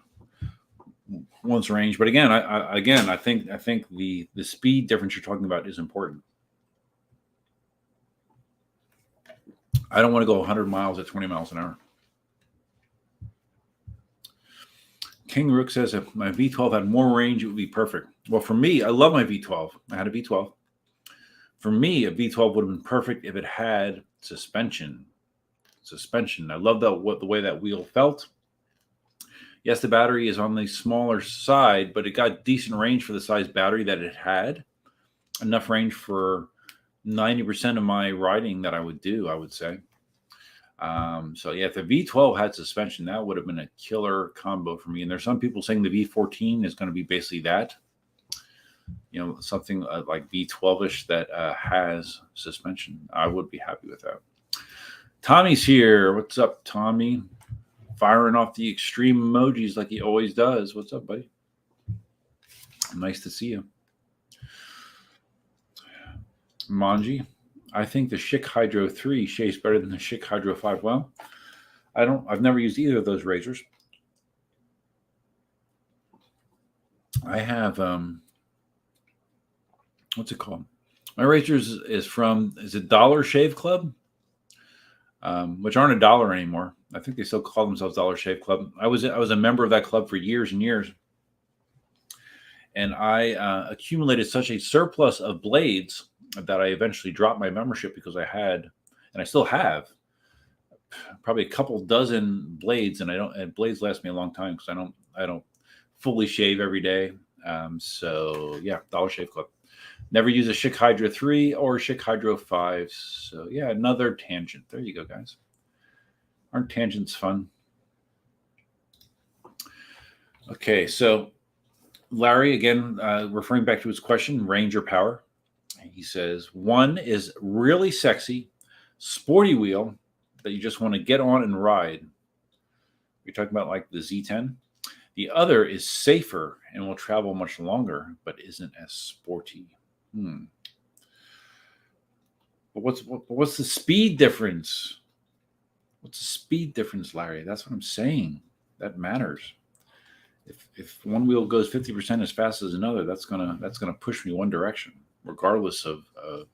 [SPEAKER 1] wants range, but again, I think the speed difference you're talking about is important. I don't want to go 100 miles at 20 miles an hour. King Rook says if my V12 had more range, it would be perfect. Well, for me, I love my V12. I had a V12. For me, a V12 would have been perfect if it had suspension. I love the way that wheel felt. Yes, the battery is on the smaller side, but it got decent range for the size battery that it had. Enough range for 90% of my riding that I would do, I would say. So yeah, if the V12 had suspension, that would have been a killer combo for me. And there's some people saying the V14 is going to be basically that. Something like V12ish that has suspension. I would be happy with that. Tommy's here. What's up, Tommy? Firing off the extreme emojis like he always does. What's up, buddy? Nice to see you. Manji, I think the Schick Hydro 3 shaves better than the Schick Hydro 5. Well, I've never used either of those razors. I have, what's it called? My razors is it Dollar Shave Club, which aren't $1 anymore. I think they still call themselves Dollar Shave Club. I was a member of that club for years and years, and I accumulated such a surplus of blades that I eventually dropped my membership because I had, and I still have, probably a couple dozen blades, and blades last me a long time because I don't fully shave every day. So yeah, Dollar Shave Club. Never use a Schick Hydra 3 or Schick Hydro 5. So yeah, another tangent. There you go, guys. Aren't tangents fun? Okay, so Larry, again, referring back to his question, range or power. He says, one is really sexy, sporty wheel that you just want to get on and ride. You're talking about like the Z10. The other is safer and will travel much longer, but isn't as sporty. But what's the speed difference? What's the speed difference, Larry? That's what I'm saying. That matters. If one wheel goes 50% as fast as another, that's gonna push me one direction, regardless of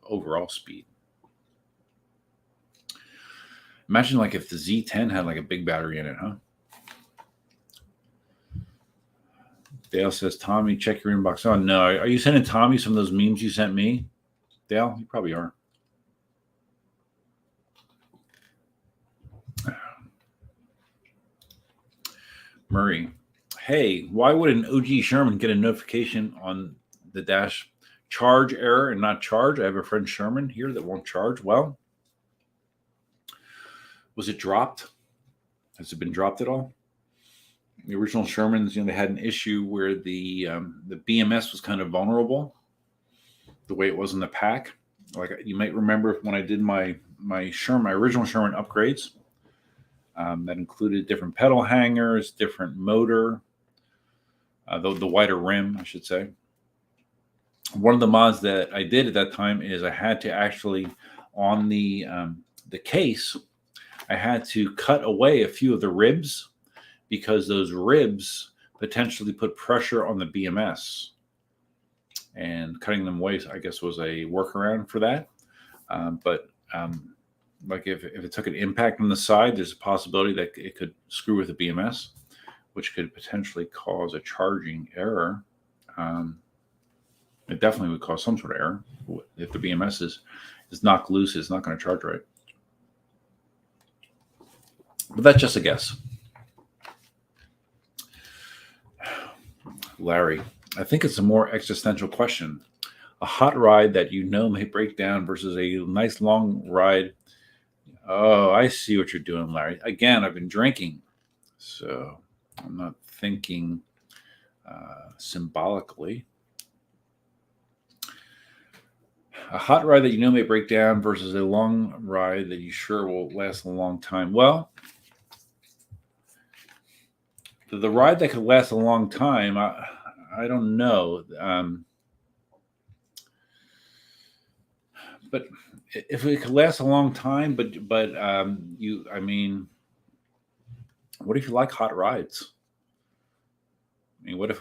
[SPEAKER 1] overall speed. Imagine like if the Z10 had like a big battery in it, huh? Dale says, Tommy, check your inbox. Oh, no. Are you sending Tommy some of those memes you sent me? Dale, you probably are. Murray, hey, why would an OG Sherman get a notification on the dash charge error and not charge? I have a friend Sherman here that won't charge. Well, was it dropped? Has it been dropped at all? The original Shermans, they had an issue where the BMS was kind of vulnerable, the way it was in the pack. Like you might remember when I did my original Sherman upgrades, that included different pedal hangers, different motor, the wider rim, I should say. One of the mods that I did at that time is I had to actually, on the case, I had to cut away a few of the ribs, because those ribs potentially put pressure on the BMS, and cutting them away, I guess, was a workaround for that. Like if it took an impact on the side, there's a possibility that it could screw with the BMS, which could potentially cause a charging error. It definitely would cause some sort of error. If the BMS is knocked loose, it's not going to charge right. But that's just a guess. Larry, I think it's a more existential question. A hot ride that may break down versus a nice long ride. Oh, I see what you're doing, Larry. Again, I've been drinking, so I'm not thinking symbolically. A hot ride that may break down versus a long ride that you sure will last a long time. Well, the ride that could last a long time, I don't know. But if it could last a long time, what if you like hot rides? I mean,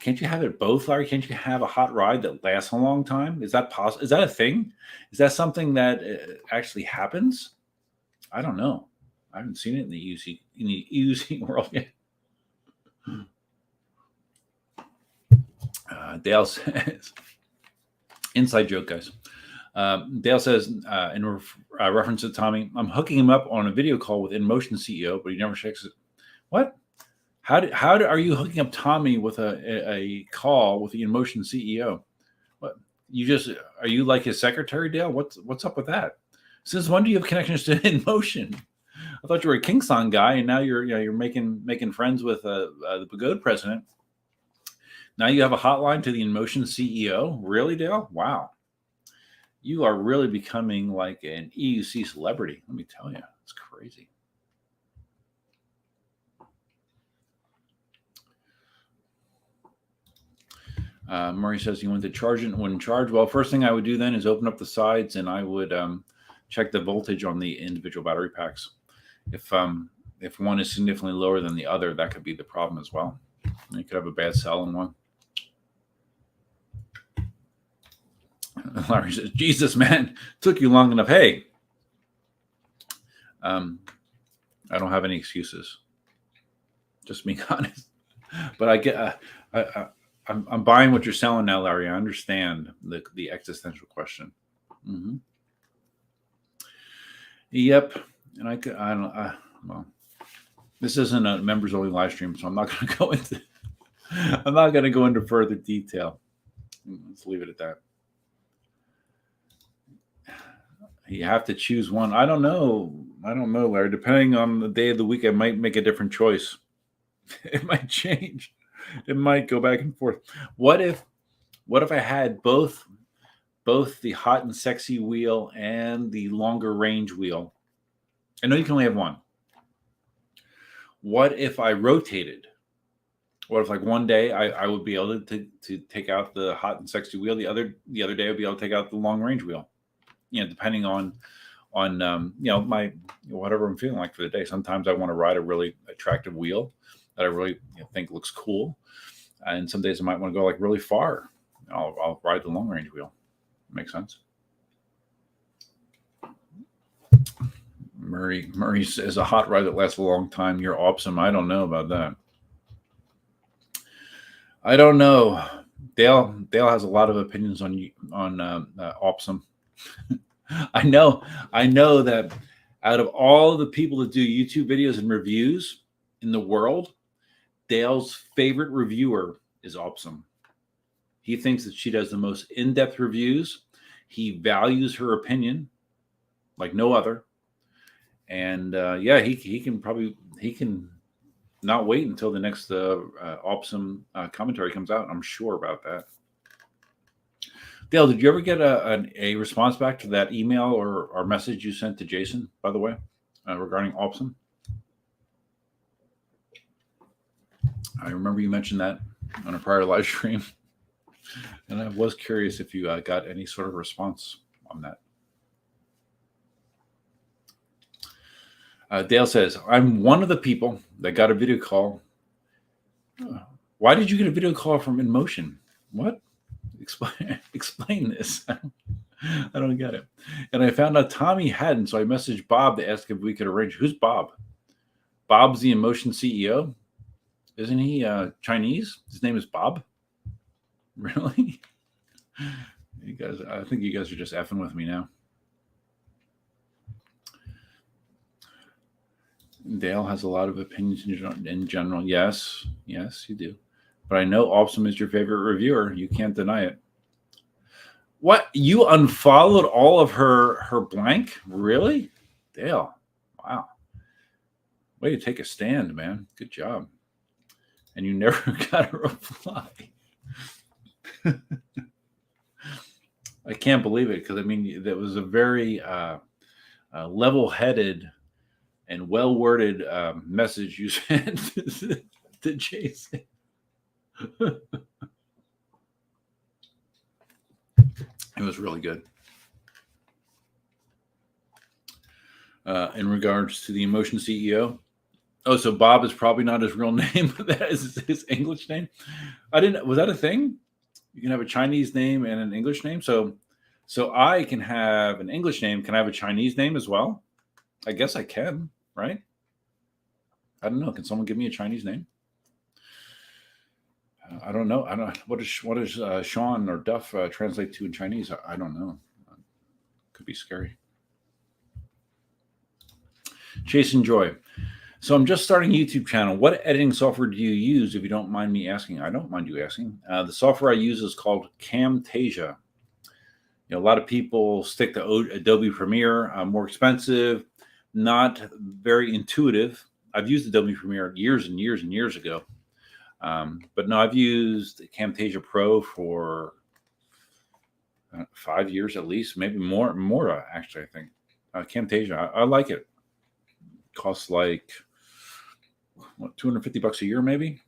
[SPEAKER 1] can't you have it both, Larry? Can't you have a hot ride that lasts a long time? Is that possible? Is that a thing? Is that something that actually happens? I don't know. I haven't seen it in the EUC world yet. Dale says, inside joke, guys. Dale says, in reference to Tommy, I'm hooking him up on a video call with Inmotion CEO, but he never checks it. What? How are you hooking up Tommy with a call with the Inmotion CEO? What? Are you like his secretary, Dale? What's up with that? Since when do you have connections to Inmotion? I thought you were a KingSong guy, and now you're making friends with the Pagode president. Now you have a hotline to the Inmotion CEO. Really, Dale? Wow. You are really becoming like an EUC celebrity. Let me tell you, it's crazy. Murray says he went to charge it and wouldn't charge. Well, first thing I would do then is open up the sides, and I would check the voltage on the individual battery packs. If one is significantly lower than the other, that could be the problem as well. You could have a bad cell in one. Larry says, Jesus, man, took you long enough. Hey, I don't have any excuses. Just being honest. But I get, I'm buying what you're selling now, Larry. I understand the existential question. Mm-hmm. Yep. And I don't, well, this isn't a members only live stream, so I'm not going to go into, I'm not going to go into further detail. Let's leave it at that. You have to choose one. I don't know, Larry. Depending on the day of the week, I might make a different choice. It might change. It might go back and forth. What if I had both the hot and sexy wheel and the longer range wheel? I know you can only have one. What if I rotated? What if, like, one day I would be able to take out the hot and sexy wheel, the other day I'd be able to take out the long range wheel? Depending on my whatever I'm feeling like for the day. Sometimes I want to ride a really attractive wheel that I really think looks cool, and some days I might want to go like really far. I'll ride the long range wheel. Makes sense. Murray says a hot ride that lasts a long time. You're awesome. I don't know about that. I don't know. Dale has a lot of opinions on awesome. I know that out of all the people that do YouTube videos and reviews in the world, Dale's favorite reviewer is awesome. He thinks that she does the most in-depth reviews. He values her opinion like no other. And he can not wait until the next awesome commentary comes out. I'm sure about that. Dale, did you ever get a response back to that email or message you sent to Jason, by the way, regarding awesome? I remember you mentioned that on a prior live stream, and I was curious if you got any sort of response on that. Dale says, I'm one of the people that got a video call. Why did you get a video call from Inmotion? What? Explain this. I don't get it. And I found out Tommy hadn't, so I messaged Bob to ask if we could arrange. Who's Bob? Bob's the Inmotion CEO. Isn't he Chinese? His name is Bob. Really? You guys, I think you guys are just effing with me now. Dale has a lot of opinions in general. Yes, you do. But I know Awesome is your favorite reviewer. You can't deny it. What? You unfollowed all of her blank? Really? Dale, wow. Way to take a stand, man. Good job. And you never got a reply. I can't believe it, because, I mean, that was a very level-headed and well-worded message you sent to Jason. It was really good. In regards to the Inmotion CEO. Oh, so Bob is probably not his real name, but that is his English name. Was that a thing? You can have a Chinese name and an English name. So I can have an English name. Can I have a Chinese name as well? I guess I can, right? I don't know. Can someone give me a Chinese name? I don't know. What does Sean or Duff translate to in Chinese? I don't know. Could be scary. Jason Joy. So I'm just starting a YouTube channel. What editing software do you use, if you don't mind me asking? I don't mind you asking. The software I use is called Camtasia. A lot of people stick to Adobe Premiere. More expensive, not very intuitive. I've used Adobe Premiere years and years and years ago. But no, I've used Camtasia Pro for 5 years at least, maybe more actually, I think. Camtasia, I like it. Costs like $250 a year, maybe.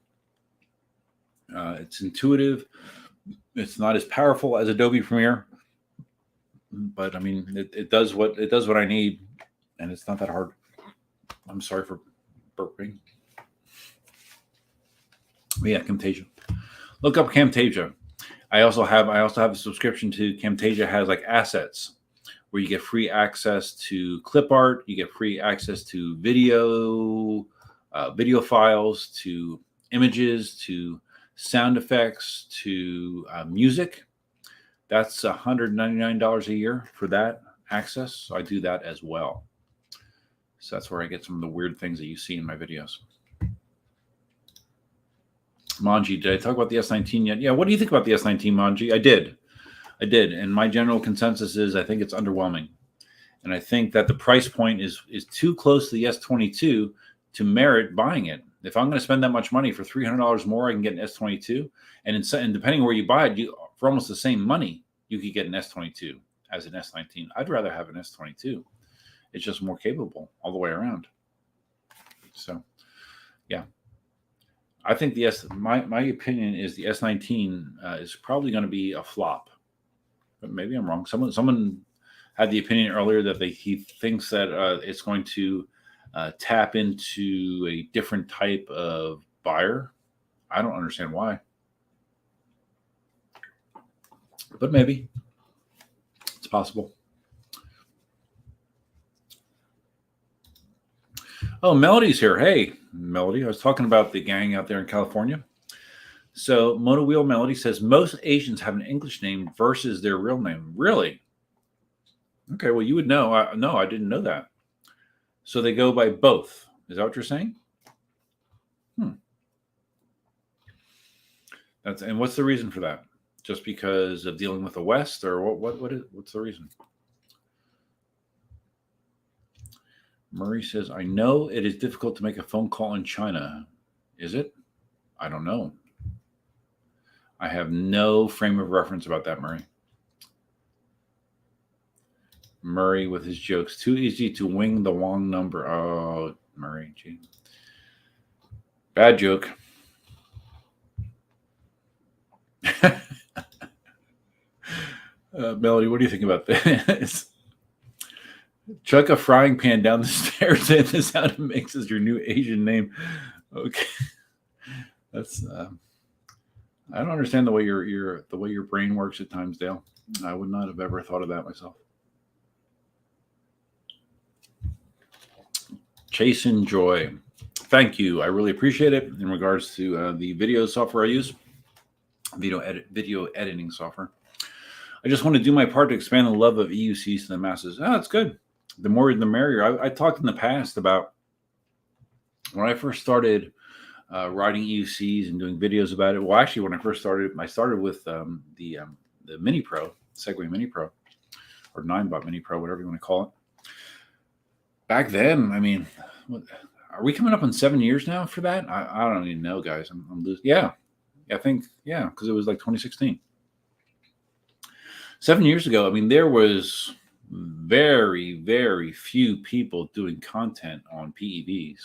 [SPEAKER 1] It's intuitive. It's not as powerful as Adobe Premiere, but I mean, it does what I need, and it's not that hard. I'm sorry for burping. But yeah, Camtasia. Look up Camtasia. I also have a subscription to Camtasia. Has like assets where you get free access to clip art, you get free access to video files, to images, to sound effects, to music. That's $199 a year for that access. So I do that as well. So that's where I get some of the weird things that you see in my videos. Manji, did I talk about the S19 yet? Yeah, what do you think about the S19, Manji? I did. And my general consensus is I think it's underwhelming. And I think that the price point is too close to the S22 to merit buying it. If I'm going to spend that much money for $300 more, I can get an S22. And depending on where you buy it, for almost the same money, you could get an S22 as an S19. I'd rather have an S22. It's just more capable all the way around. So, yeah. I think my opinion is the S19 is probably going to be a flop. But maybe I'm wrong. Someone had the opinion earlier that he thinks that it's going to tap into a different type of buyer. I don't understand why. But maybe. It's possible. Oh, Melody's here. Hey, Melody. I was talking about the gang out there in California. So Moto Wheel Melody says most Asians have an English name versus their real name. Really? Okay, well, you would know. No, I didn't know that. So they go by both. Is that what you're saying? And what's the reason for that? Just because of dealing with the West, or what's the reason? Murray says, I know it is difficult to make a phone call in China. Is it? I don't know. I have no frame of reference about that, Murray. Murray with his jokes. Too easy to wing the Wong number. Oh, Murray. Gee. Bad joke. Melody, what do you think about this? Chuck a frying pan down the stairs and the sound it makes is your new Asian name. Okay. That's I don't understand the way your brain works at times, Dale. I would not have ever thought of that myself. Chase and Joy. Thank you. I really appreciate it in regards to the video software I use, video editing software. I just want to do my part to expand the love of EUCs to the masses. Oh, that's good. The more the merrier. I talked in the past about when I first started writing EUCs and doing videos about it. Well, actually, when I first started, I started with the Mini Pro, Segway Mini Pro, or Ninebot Mini Pro, whatever you want to call it. Back then, I mean, are we coming up on 7 years now for that? I don't even know, guys. I'm losing. Yeah, I think, yeah, because it was like 2016. 7 years ago, I mean, there was very, very few people doing content on PEVs,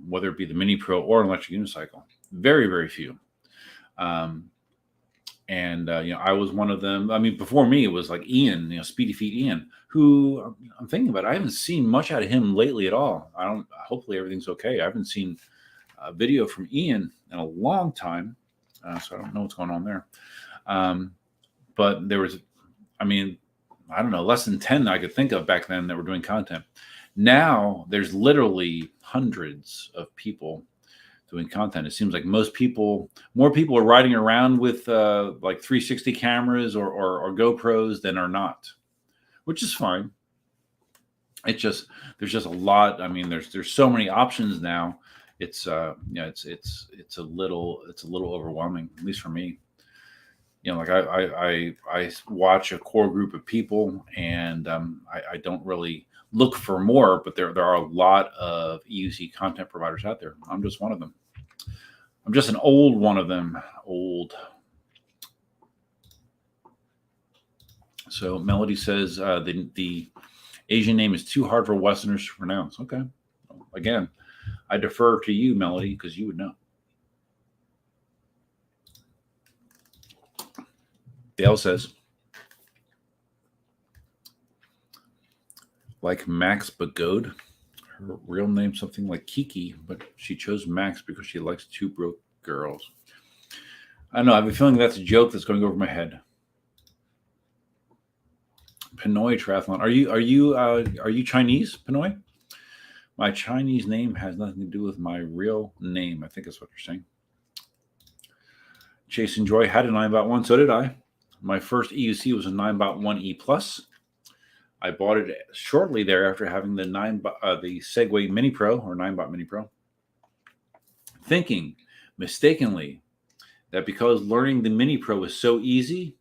[SPEAKER 1] whether it be the Mini Pro or an electric unicycle. Very, very few. I was one of them. I mean, before me, it was like Ian, Speedy Feet Ian, who I'm thinking about. I haven't seen much out of him lately at all. Hopefully everything's okay. I haven't seen a video from Ian in a long time, so I don't know what's going on there. But there was, I mean, I don't know, less than 10 I could think of back then that were doing content. Now there's literally hundreds of people doing content. It seems like more people are riding around with like 360 cameras or GoPros than are not, which is fine. There's just a lot. I mean, there's so many options now. It's it's a little overwhelming, at least for me. Like I watch a core group of people, and I don't really look for more, but there are a lot of EUC content providers out there. I'm just one of them. I'm just an old one of them. Old. So Melody says the Asian name is too hard for Westerners to pronounce. Okay. Again, I defer to you, Melody, because you would know. Dale says, like Max Bagode, her real name something like Kiki, but she chose Max because she likes two broke girls. I don't know. I have a feeling that's a joke that's going over my head. Pinoy Triathlon. Are you Chinese, Pinoy? My Chinese name has nothing to do with my real name. I think that's what you're saying. Chase and Joy had a 9-bot1. So did I. My first EUC was a 9-bot1E Plus. I bought it shortly thereafter having the the Segway Mini Pro or 9-bot Mini Pro, thinking mistakenly that because learning the Mini Pro was so easy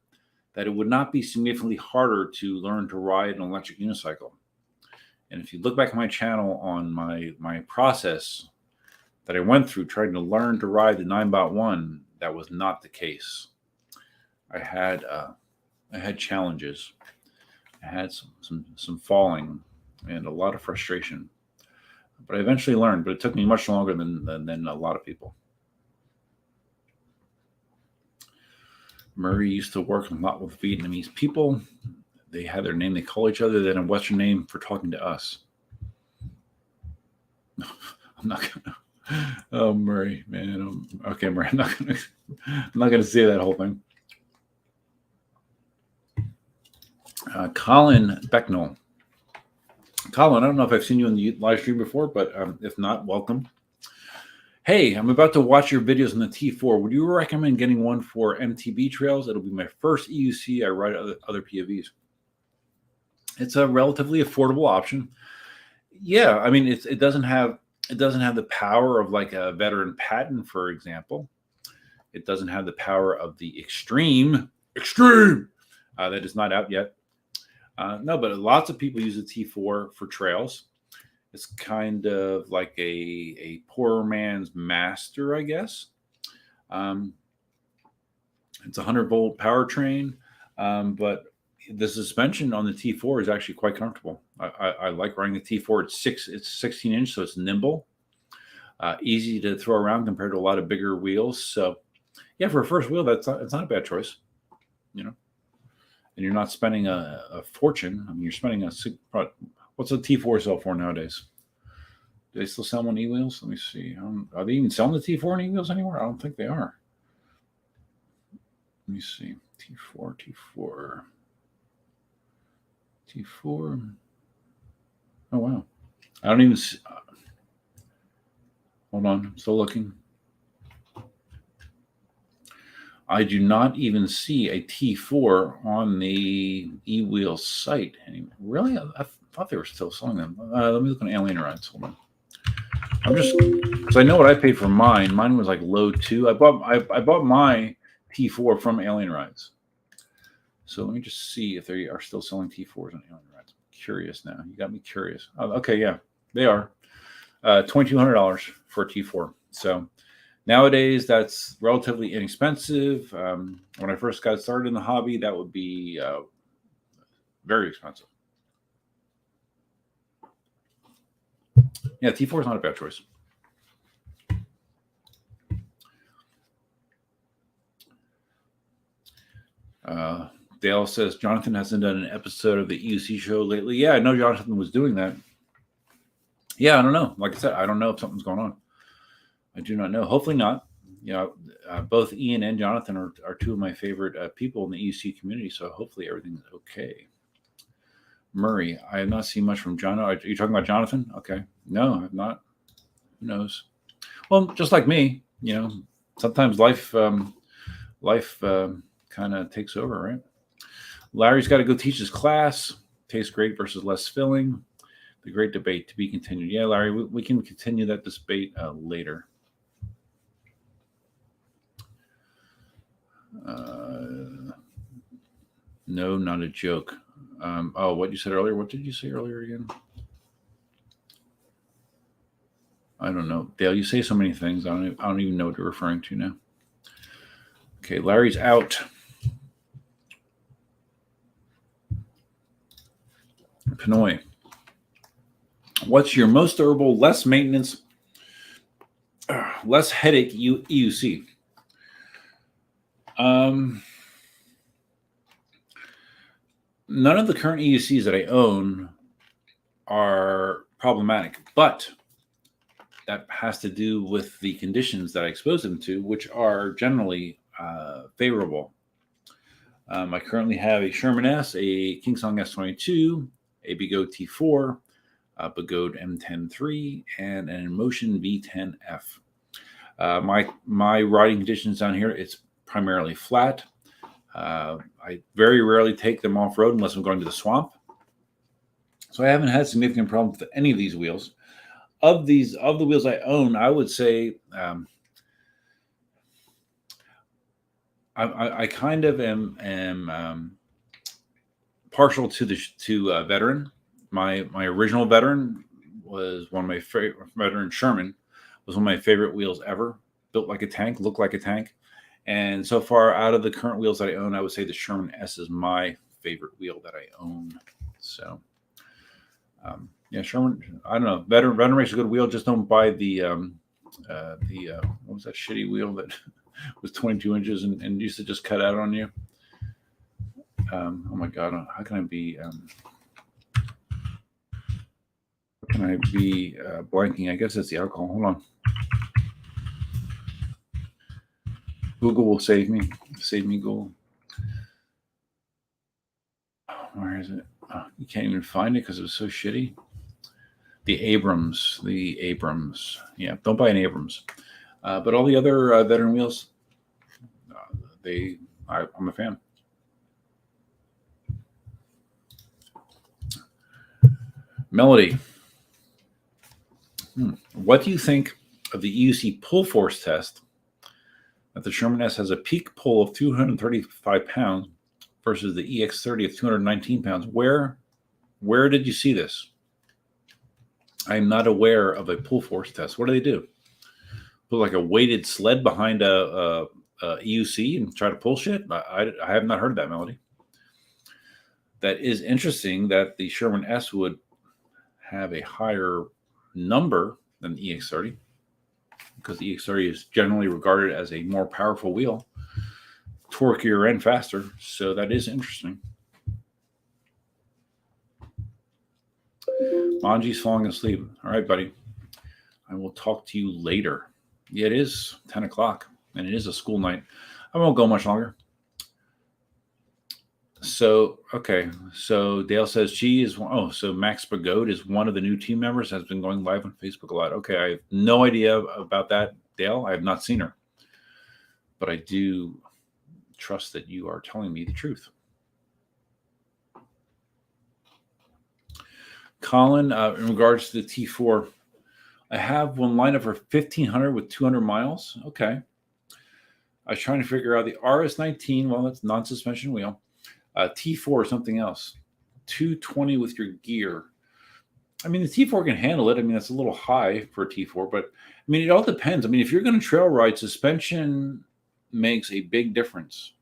[SPEAKER 1] that it would not be significantly harder to learn to ride an electric unicycle. And if you look back at my channel on my process that I went through trying to learn to ride the 9-bot1, that was not the case. I had challenges. I had some falling and a lot of frustration, but I eventually learned. But it took me much longer than a lot of people. Murray used to work a lot with Vietnamese people. They had their name. They call each other then a Western name for talking to us. I'm not gonna. Oh, Murray, man. Okay, Murray. I'm not gonna say that whole thing. Colin Becknell. Colin, I don't know if I've seen you in the live stream before, but if not, welcome. Hey, I'm about to watch your videos on the T4. Would you recommend getting one for MTB trails? It'll be my first EUC. I ride other PEVs. It's a relatively affordable option. Yeah, I mean, it doesn't have the power of like a veteran Patton, for example. It doesn't have the power of the Extreme that is not out yet. No, but lots of people use the T4 for trails. It's kind of like a poor man's Master, I guess. It's a 100-volt powertrain, but the suspension on the T4 is actually quite comfortable. I like riding the T4. It's 16 inch, so it's nimble, easy to throw around compared to a lot of bigger wheels. So, yeah, for a first wheel, it's not a bad choice, you know. And you're not spending a fortune. I mean, you're spending what's a T4 sell for nowadays? Do they still sell them on e-wheels? Let me see. Are they even selling the T4 on e-wheels anymore? I don't think they are. Let me see. T4. Oh, wow. I don't even see. Hold on. I'm still looking. I do not even see a T4 on the e-wheel site anymore. Really? I thought they were still selling them. Let me look on Alien Rides. Hold on. I'm just because I know what I paid for mine. Mine was like low 2. I bought my T4 from Alien Rides. So let me just see if they are still selling T4s on Alien Rides. I'm curious now. You got me curious. Oh, okay, yeah, they are. $2,200 for a T4. So nowadays, that's relatively inexpensive. When I first got started in the hobby, that would be very expensive. Yeah, T4 is not a bad choice. Dale says, Jonathan hasn't done an episode of the EUC show lately. Yeah, I know Jonathan was doing that. Yeah, I don't know. Like I said, I don't know if something's going on. I do not know. Hopefully not. You know, both Ian and Jonathan are two of my favorite people in the EUC community, so hopefully everything's okay. Murray, I have not seen much from John. Are you talking about Jonathan? Okay. No, I've not. Who knows? Well, just like me, you know, sometimes life kind of takes over, right? Larry's got to go teach his class. Tastes great versus less filling. The great debate to be continued. Yeah, Larry, we can continue that debate later. No, not a joke. What you said earlier. What did you say earlier again? I don't know. Dale, you say so many things. I don't even know what you're referring to now. Okay, Larry's out. Pinoy. What's your most durable, less maintenance, less headache EUC? None of the current EUCs that I own are problematic, but that has to do with the conditions that I expose them to, which are generally favorable. I currently have a Sherman S, a KingSong S22, a Begode T4, a Begode M10 III, and an Inmotion V10F. My riding conditions down here, it's primarily flat. I very rarely take them off road unless I'm going to the swamp. So I haven't had significant problems with any of these wheels. Of the wheels I own, I would say I kind of am partial to Veteran. My original Veteran was one of my favorite. Veteran Sherman was one of my favorite wheels ever. Built like a tank, looked like a tank. And so far, out of the current wheels that I own, I would say the Sherman S is my favorite wheel that I own. So, yeah, Sherman. I don't know. Veteran makes a good wheel. Just don't buy the what was that shitty wheel that was 22 inches and used to just cut out on you. Oh my God! How can I be? Blanking? I guess it's the alcohol. Hold on. Google will save me. Save me, Google. Where is it? Oh, you can't even find it because it was so shitty. The Abrams. Yeah, don't buy an Abrams. But all the other Veteran wheels, I'm a fan. Melody. What do you think of the EUC pull force test that the Sherman S has a peak pull of 235 pounds versus the EX30 of 219 pounds? Where did you see this? I'm not aware of a pull force test. What do they do? Put like a weighted sled behind a EUC and try to pull shit? I have not heard of that, Melody. That is interesting that the Sherman S would have a higher number than the EX30 because the EX30 is generally regarded as a more powerful wheel, torquier and faster. So that is interesting. Manji's falling asleep. All right, buddy. I will talk to you later. Yeah, it is 10 o'clock and it is a school night. I won't go much longer. So, okay. So Dale says so Max Begode is one of the new team members, has been going live on Facebook a lot. Okay. I have no idea about that, Dale. I have not seen her, but I do trust that you are telling me the truth. Colin, in regards to the T4, I have one lined up for 1,500 with 200 miles. Okay. I was trying to figure out the RS19. Well, that's non-suspension wheel. T4 or something else. 220 with your gear. I mean, the T4 can handle it. I mean, that's a little high for a T4, but I mean, it all depends. I mean, if you're going to trail ride, suspension makes a big difference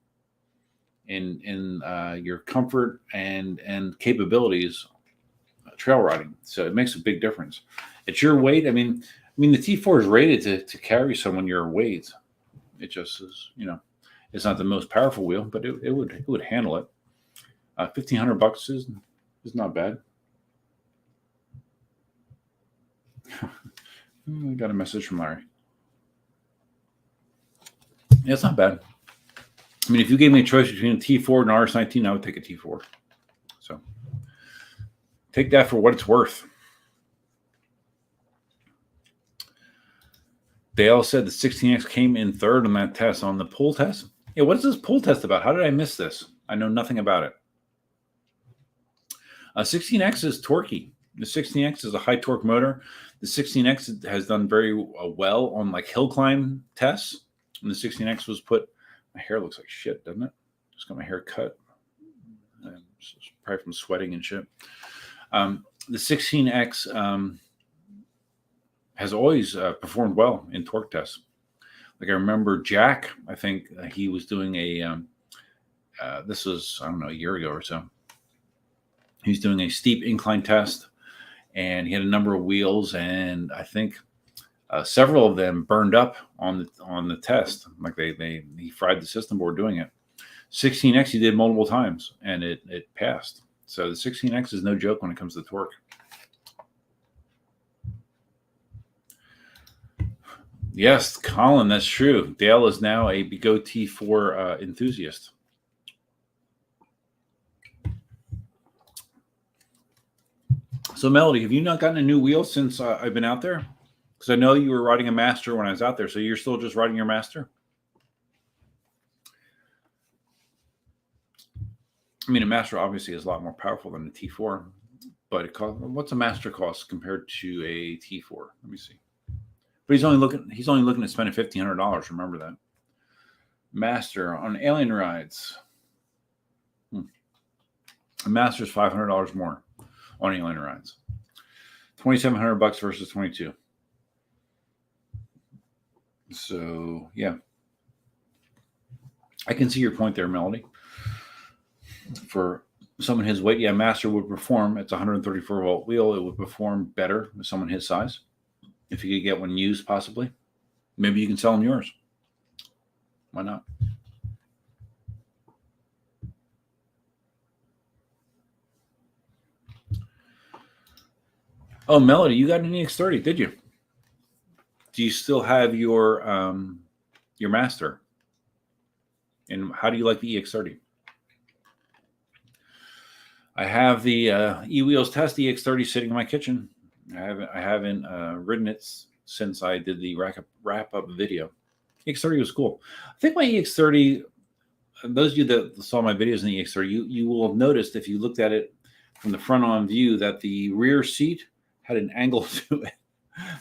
[SPEAKER 1] in your comfort and capabilities trail riding. So it makes a big difference. It's your weight. I mean, the T4 is rated to carry someone your weight. It just is, it's not the most powerful wheel, but it would handle it. $1,500 is not bad. I got a message from Larry. Yeah, it's not bad. I mean, if you gave me a choice between a T4 and an RS19, I would take a T4. So take that for what it's worth. Dale said the 16X came in third on that test, on the pull test. Yeah, what is this pull test about? How did I miss this? I know nothing about it. 16X is torquey. The 16X is a high torque motor. The 16X has done very well on like hill climb tests. And the 16X was put, my hair looks like shit, doesn't it? Just got my hair cut. Probably from sweating and shit. The 16X has always performed well in torque tests. Like I remember Jack, I think he was doing this was, I don't know, a year ago or so. He's doing a steep incline test and he had a number of wheels and I think several of them burned up on the test. Like he fried the system board doing it. 16X he did multiple times and it passed. So the 16X is no joke when it comes to torque. Yes, Colin, that's true. Dale is now a Go T4 enthusiast. So, Melody, have you not gotten a new wheel since I've been out there? Because I know you were riding a Master when I was out there. So you're still just riding your Master? I mean, a Master obviously is a lot more powerful than a T4. But what's a Master cost compared to a T4? Let me see. But he's only looking to spend $1,500. Remember that. Master on alien rides. A Master's $500 more on alien rides. $2,700 versus 22. So yeah, I can see your point there, Melody. For someone his weight, yeah, Master would perform. It's a 134 volt wheel. It would perform better with someone his size. If you could get one used, possibly, maybe you can sell them yours. Why not? Oh, Melody, you got an EX30, did you? Do you still have your Master? And how do you like the EX30? I have the eWheels Test EX30 sitting in my kitchen. I haven't ridden it since I did the wrap up video. EX30 was cool. I think my EX30. Those of you that saw my videos in the EX30, you will have noticed if you looked at it from the front on view that the rear seat had an angle to it.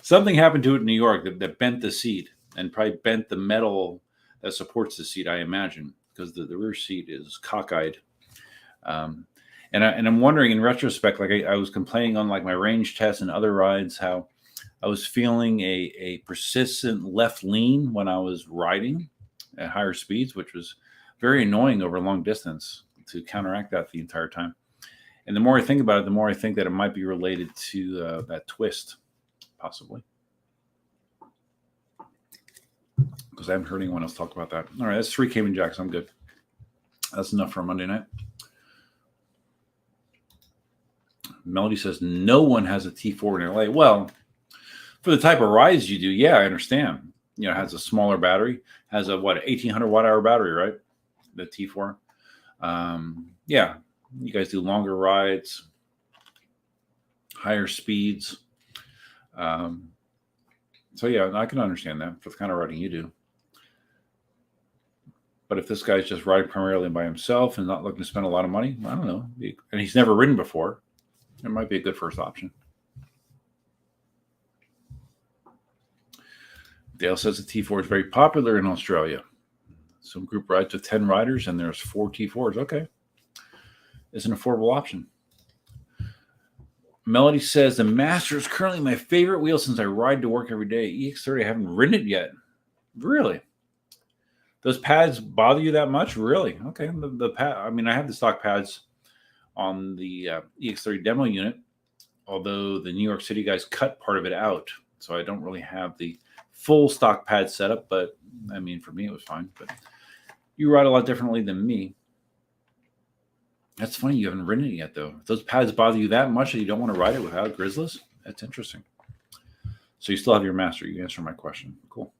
[SPEAKER 1] Something happened to it in New York that bent the seat and probably bent the metal that supports the seat, I imagine, because the rear seat is cockeyed. And I'm wondering in retrospect, like I was complaining on like my range tests and other rides, how I was feeling a persistent left lean when I was riding at higher speeds, which was very annoying over a long distance to counteract that the entire time. And the more I think about it, the more I think that it might be related to that twist, possibly. Because I haven't heard anyone else talk about that. All right, that's 3 Cayman Jacks. I'm good. That's enough for a Monday night. Melody says no one has a T4 in LA. Well, for the type of rides you do, yeah, I understand. You know, it has a smaller battery, has a 1800 watt hour battery, right? The T4. Yeah, you guys do longer rides, higher speeds. So yeah, I can understand that for the kind of riding you do. But if this guy's just riding primarily by himself and not looking to spend a lot of money, I don't know. And he's never ridden before, it might be a good first option. Dale says the T4 is very popular in Australia. Some group rides with 10 riders and there's 4 T4s. Okay. It's an affordable option. Melody says the Master is currently my favorite wheel since I ride to work every day. EX30, I haven't ridden it yet. Really? Those pads bother you that much? Really? Okay. The pad. I mean, I have the stock pads on the EX30 demo unit, although the New York City guys cut part of it out, so I don't really have the full stock pad setup. But I mean, for me, it was fine. But you ride a lot differently than me. That's funny. You haven't ridden it yet, though. If those pads bother you that much that you don't want to ride it without grizzlies, that's interesting. So you still have your Master. You answered my question. Cool.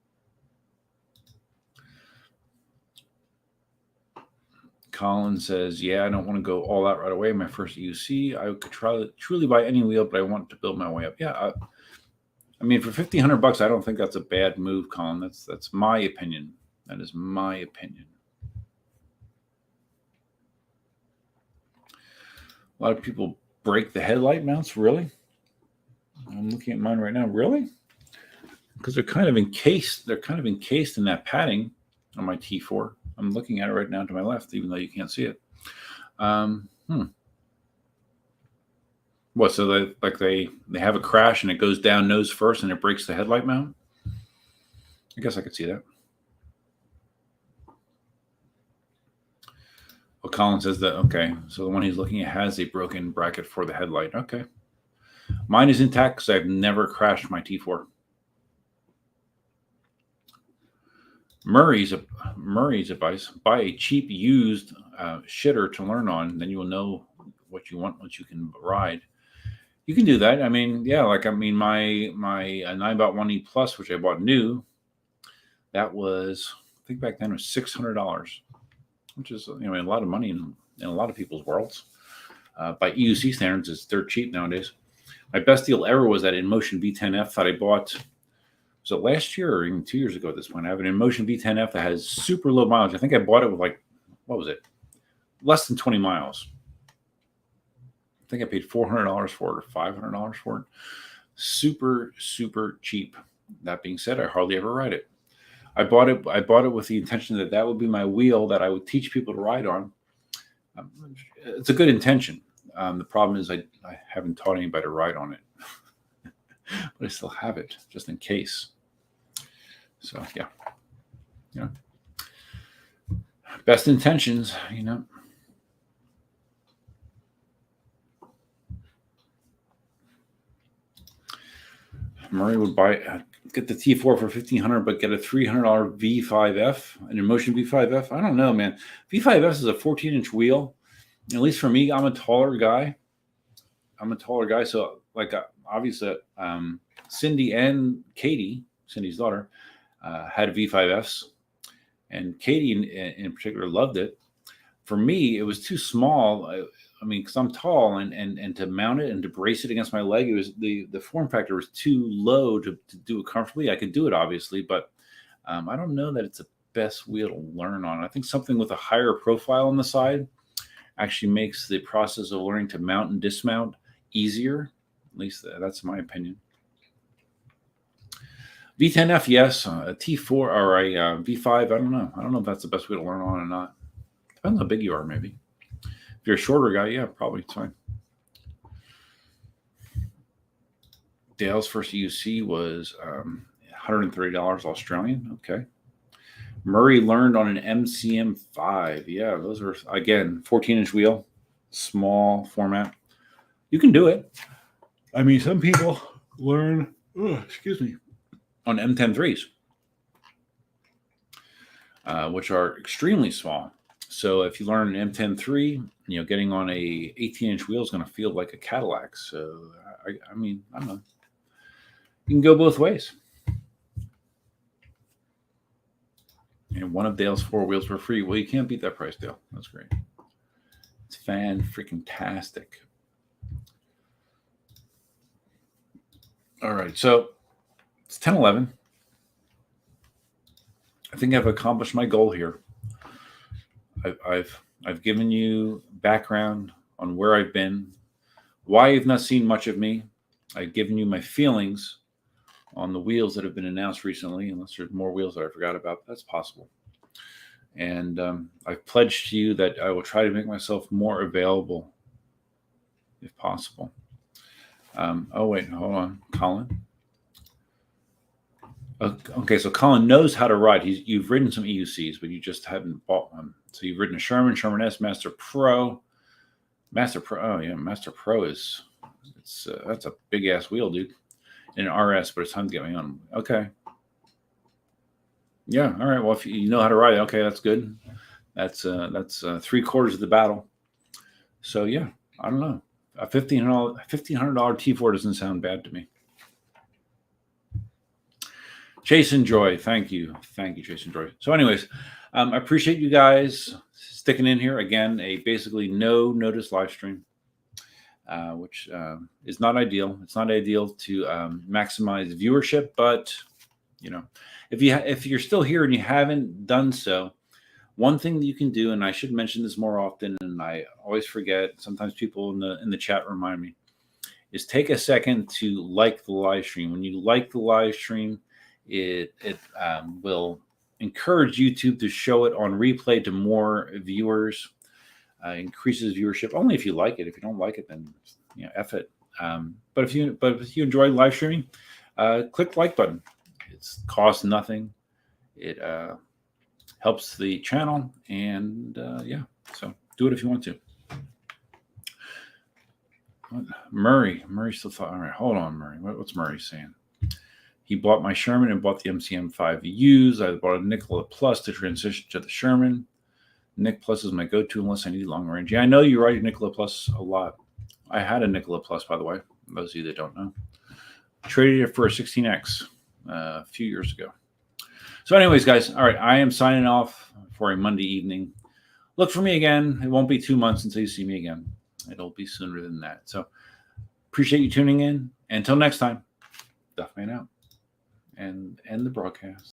[SPEAKER 1] Colin says, yeah, I don't want to go all out right away. My first UC, I could truly buy any wheel, but I want to build my way up. Yeah, I mean, for $1,500, I don't think that's a bad move, Colin. That's my opinion. That is my opinion. A lot of people break the headlight mounts. Really? I'm looking at mine right now. Really? Because they're kind of encased. They're kind of encased in that padding on my T4. I'm looking at it right now to my left, even though you can't see it. What? So they have a crash and it goes down nose first and it breaks the headlight mount? I guess I could see that. Well, Colin says that, okay, so the one he's looking at has a broken bracket for the headlight. Okay. Mine is intact because I've never crashed my T4. Murray's advice: buy a cheap used shitter to learn on, then you will know what you want once you can ride. You can do that. I mean, yeah, my Ninebot 1E Plus, which I bought new, That was, I think back then it was $600, which is, a lot of money in a lot of people's worlds. By EUC standards, it's dirt cheap nowadays. My best deal ever was that Inmotion V10F that I bought. Was it last year or even 2 years ago at this point? I have an Inmotion V10F that has super low mileage. I think I bought it with what was it? Less than 20 miles. I think I paid $400 for it or $500 for it. Super, super cheap. That being said, I hardly ever ride it. I bought it with the intention that would be my wheel that I would teach people to ride on. It's a good intention. The problem is I haven't taught anybody to ride on it, but I still have it just in case. So yeah. Best intentions, Murray would get the T4 for $1,500, but get a $300 V5F, an Inmotion V5F. I don't know, man. V5F is a 14-inch wheel. At least for me, I'm a taller guy. So obviously, Cindy and Katie, Cindy's daughter, had V5Fs, and Katie in particular loved it. For me, it was too small. Because I'm tall, and to mount it and to brace it against my leg, it was the form factor was too low to do it comfortably. I could do it obviously, but I don't know that it's the best wheel to learn on. I think something with a higher profile on the side actually makes the process of learning to mount and dismount easier. At least that's my opinion. V10F, yes. A T4 or a V5, I don't know. I don't know if that's the best way to learn on or not. Depends how big you are, maybe. If you're a shorter guy, yeah, probably it's fine. Dale's first EUC was $130 Australian. Okay. Murray learned on an MCM5. Yeah, those are, again, 14-inch wheel, small format. You can do it. Some people learn, on M103s, which are extremely small. So if you learn an M103, getting on a 18-inch wheel is going to feel like a Cadillac. So, I don't know. You can go both ways. And one of Dale's 4 wheels for free. Well, you can't beat that price, Dale. That's great. It's fan-freaking-tastic. All right, so it's 10:11. I think I've accomplished my goal here. I've given you background on where I've been, why you've not seen much of me. I've given you my feelings on the wheels that have been announced recently, unless there's more wheels that I forgot about. That's possible. And I've pledged to you that I will try to make myself more available if possible. Oh, wait, hold on. Colin. Okay, so Colin knows how to ride. You've ridden some EUCs, but you just haven't bought one. So you've ridden a Sherman S, Master Pro. Oh yeah, Master Pro that's a big ass wheel, dude. And an RS, but it's time to get me on. Okay. Yeah. All right. Well, if you know how to ride, okay, that's good. That's 3/4 of the battle. So yeah, I don't know. A $1,500 T4 doesn't sound bad to me. Chase and Joy, thank you, Chase and Joy. So, anyways, I appreciate you guys sticking in here again. A basically no notice live stream, which is not ideal. It's not ideal to maximize viewership, but if you're still here and you haven't done so, one thing that you can do, and I should mention this more often, and I always forget. Sometimes people in the chat remind me, is take a second to like the live stream. When you like the live stream, it will encourage YouTube to show it on replay to more viewers, increases viewership. Only if you like it. If you don't like it, then F it. But if you enjoy live streaming, click the like button. It costs nothing. It helps the channel, and so do it if you want to. Murray still thought. All right, hold on, Murray. What's Murray saying? He bought my Sherman and bought the MCM5 used. I bought a Nikola Plus to transition to the Sherman. Nick Plus is my go-to unless I need long range. Yeah, I know you ride Nikola Plus a lot. I had a Nikola Plus, by the way. Those of you that don't know. Traded it for a 16X a few years ago. So anyways, guys, all right, I am signing off for a Monday evening. Look for me again. It won't be 2 months until you see me again. It'll be sooner than that. So appreciate you tuning in. Until next time, Duffman out and end the broadcast.